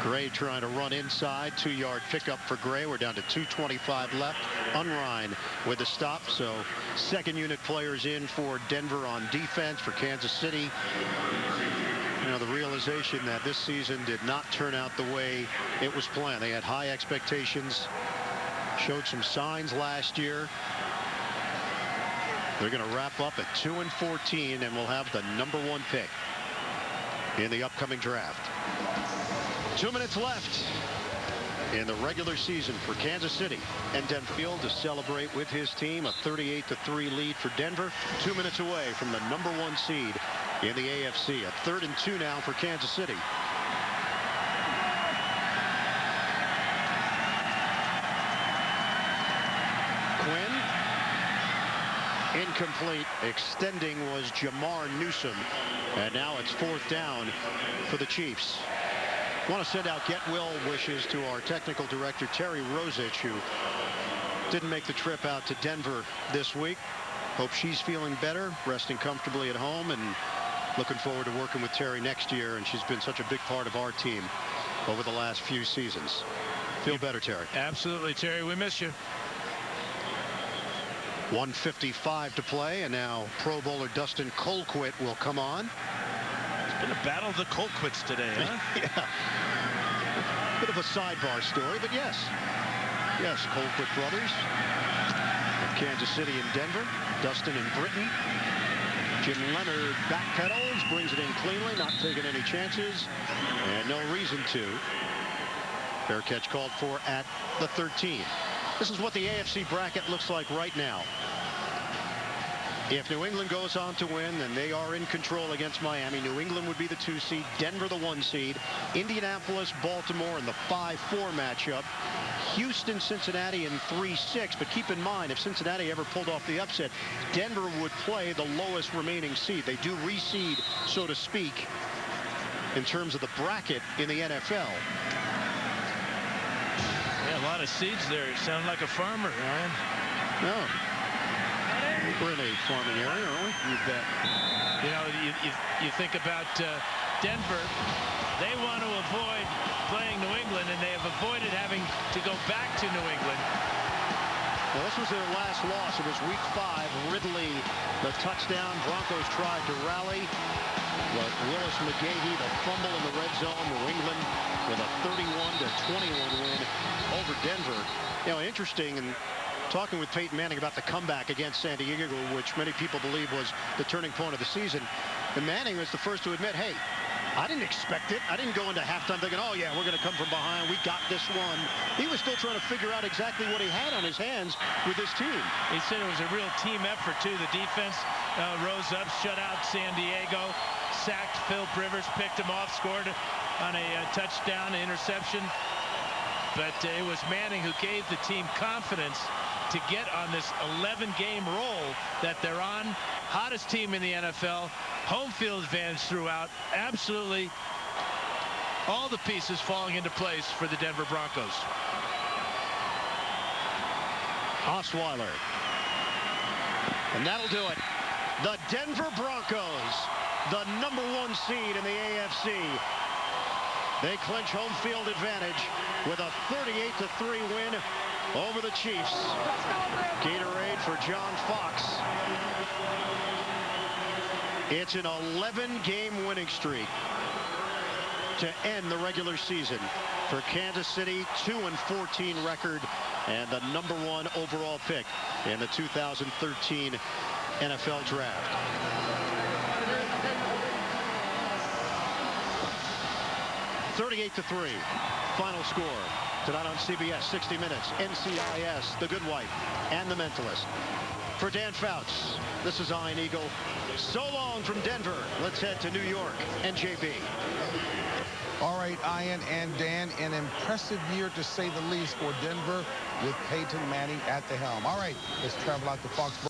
Gray trying to run inside. 2-yard pickup for Gray. We're down to 2:25 left. Unrein with the stop. So second unit players in for Denver on defense. For Kansas City, you know, the realization that this season did not turn out the way it was planned. They had high expectations, showed some signs last year. They're going to wrap up at 2-14 and will have the #1 pick in the upcoming draft. 2 minutes left in the regular season for Kansas City and Denver. Field to celebrate with his team. A 38-3 lead for Denver. 2 minutes away from the #1 seed in the AFC. A 3rd and 2 now for Kansas City. Quinn. Incomplete. Extending was Jamar Newsom. And now it's 4th down for the Chiefs. I want to send out get well wishes to our technical director, Terry Rosich, who didn't make the trip out to Denver this week. Hope she's feeling better, resting comfortably at home, and looking forward to working with Terry next year. And she's been such a big part of our team over the last few seasons. Feel better, Terry. Absolutely, Terry. We miss you. 1:55 to play, and now Pro Bowler Dustin Colquitt will come on. It's been a battle of the Colquitts today, huh? Yeah. Bit of a sidebar story, but yes. Yes, Colquitt brothers. From Kansas City and Denver. Dustin and Britton. Jim Leonard backpedals, brings it in cleanly, not taking any chances, and no reason to. Fair catch called for at the 13. This is what the AFC bracket looks like right now. If New England goes on to win, then they are in control against Miami. New England would be the 2 seed, Denver the 1 seed, Indianapolis, Baltimore in the 5-4 matchup, Houston, Cincinnati in 3-6. But keep in mind, if Cincinnati ever pulled off the upset, Denver would play the lowest remaining seed. They do reseed, so to speak, in terms of the bracket in the NFL. Yeah, a lot of seeds there. You sound like a farmer, Ryan. No. We're in a farming area, aren't we? You bet. You know, you think about Denver. They want to avoid playing New England, and they have avoided having to go back to New England. Well, this was their last loss. It was week 5. Ridley, the touchdown. Broncos tried to rally, but Willis McGahee, the fumble in the red zone. New England with a 31-21 win over Denver. You know, interesting, and talking with Peyton Manning about the comeback against San Diego, which many people believe was the turning point of the season. And Manning was the first to admit, hey, I didn't expect it. I didn't go into halftime thinking, oh, yeah, we're going to come from behind. We got this one. He was still trying to figure out exactly what he had on his hands with this team. He said it was a real team effort, too. The defense rose up, shut out San Diego, sacked Phil Rivers, picked him off, scored on a touchdown, interception. But it was Manning who gave the team confidence to get on this 11-game roll that they're on. Hottest team in the NFL. Home field advantage throughout. Absolutely all the pieces falling into place for the Denver Broncos. Osweiler. And that'll do it. The Denver Broncos, the #1 seed in the AFC. They clinch home field advantage with a 38-3 win over the Chiefs. Gatorade for John Fox. It's an 11-game winning streak to end the regular season for Kansas City. 2-14 record and the #1 overall pick in the 2013 NFL Draft. $38-3 final score tonight on CBS 60 Minutes, NCIS, The Good Wife, and The Mentalist. For Dan Fouts, this is Ian Eagle. So long from Denver. Let's head to New York and JB. All right, Ian and Dan, an impressive year to say the least for Denver with Peyton Manning at the helm. All right, let's travel out to Foxborough.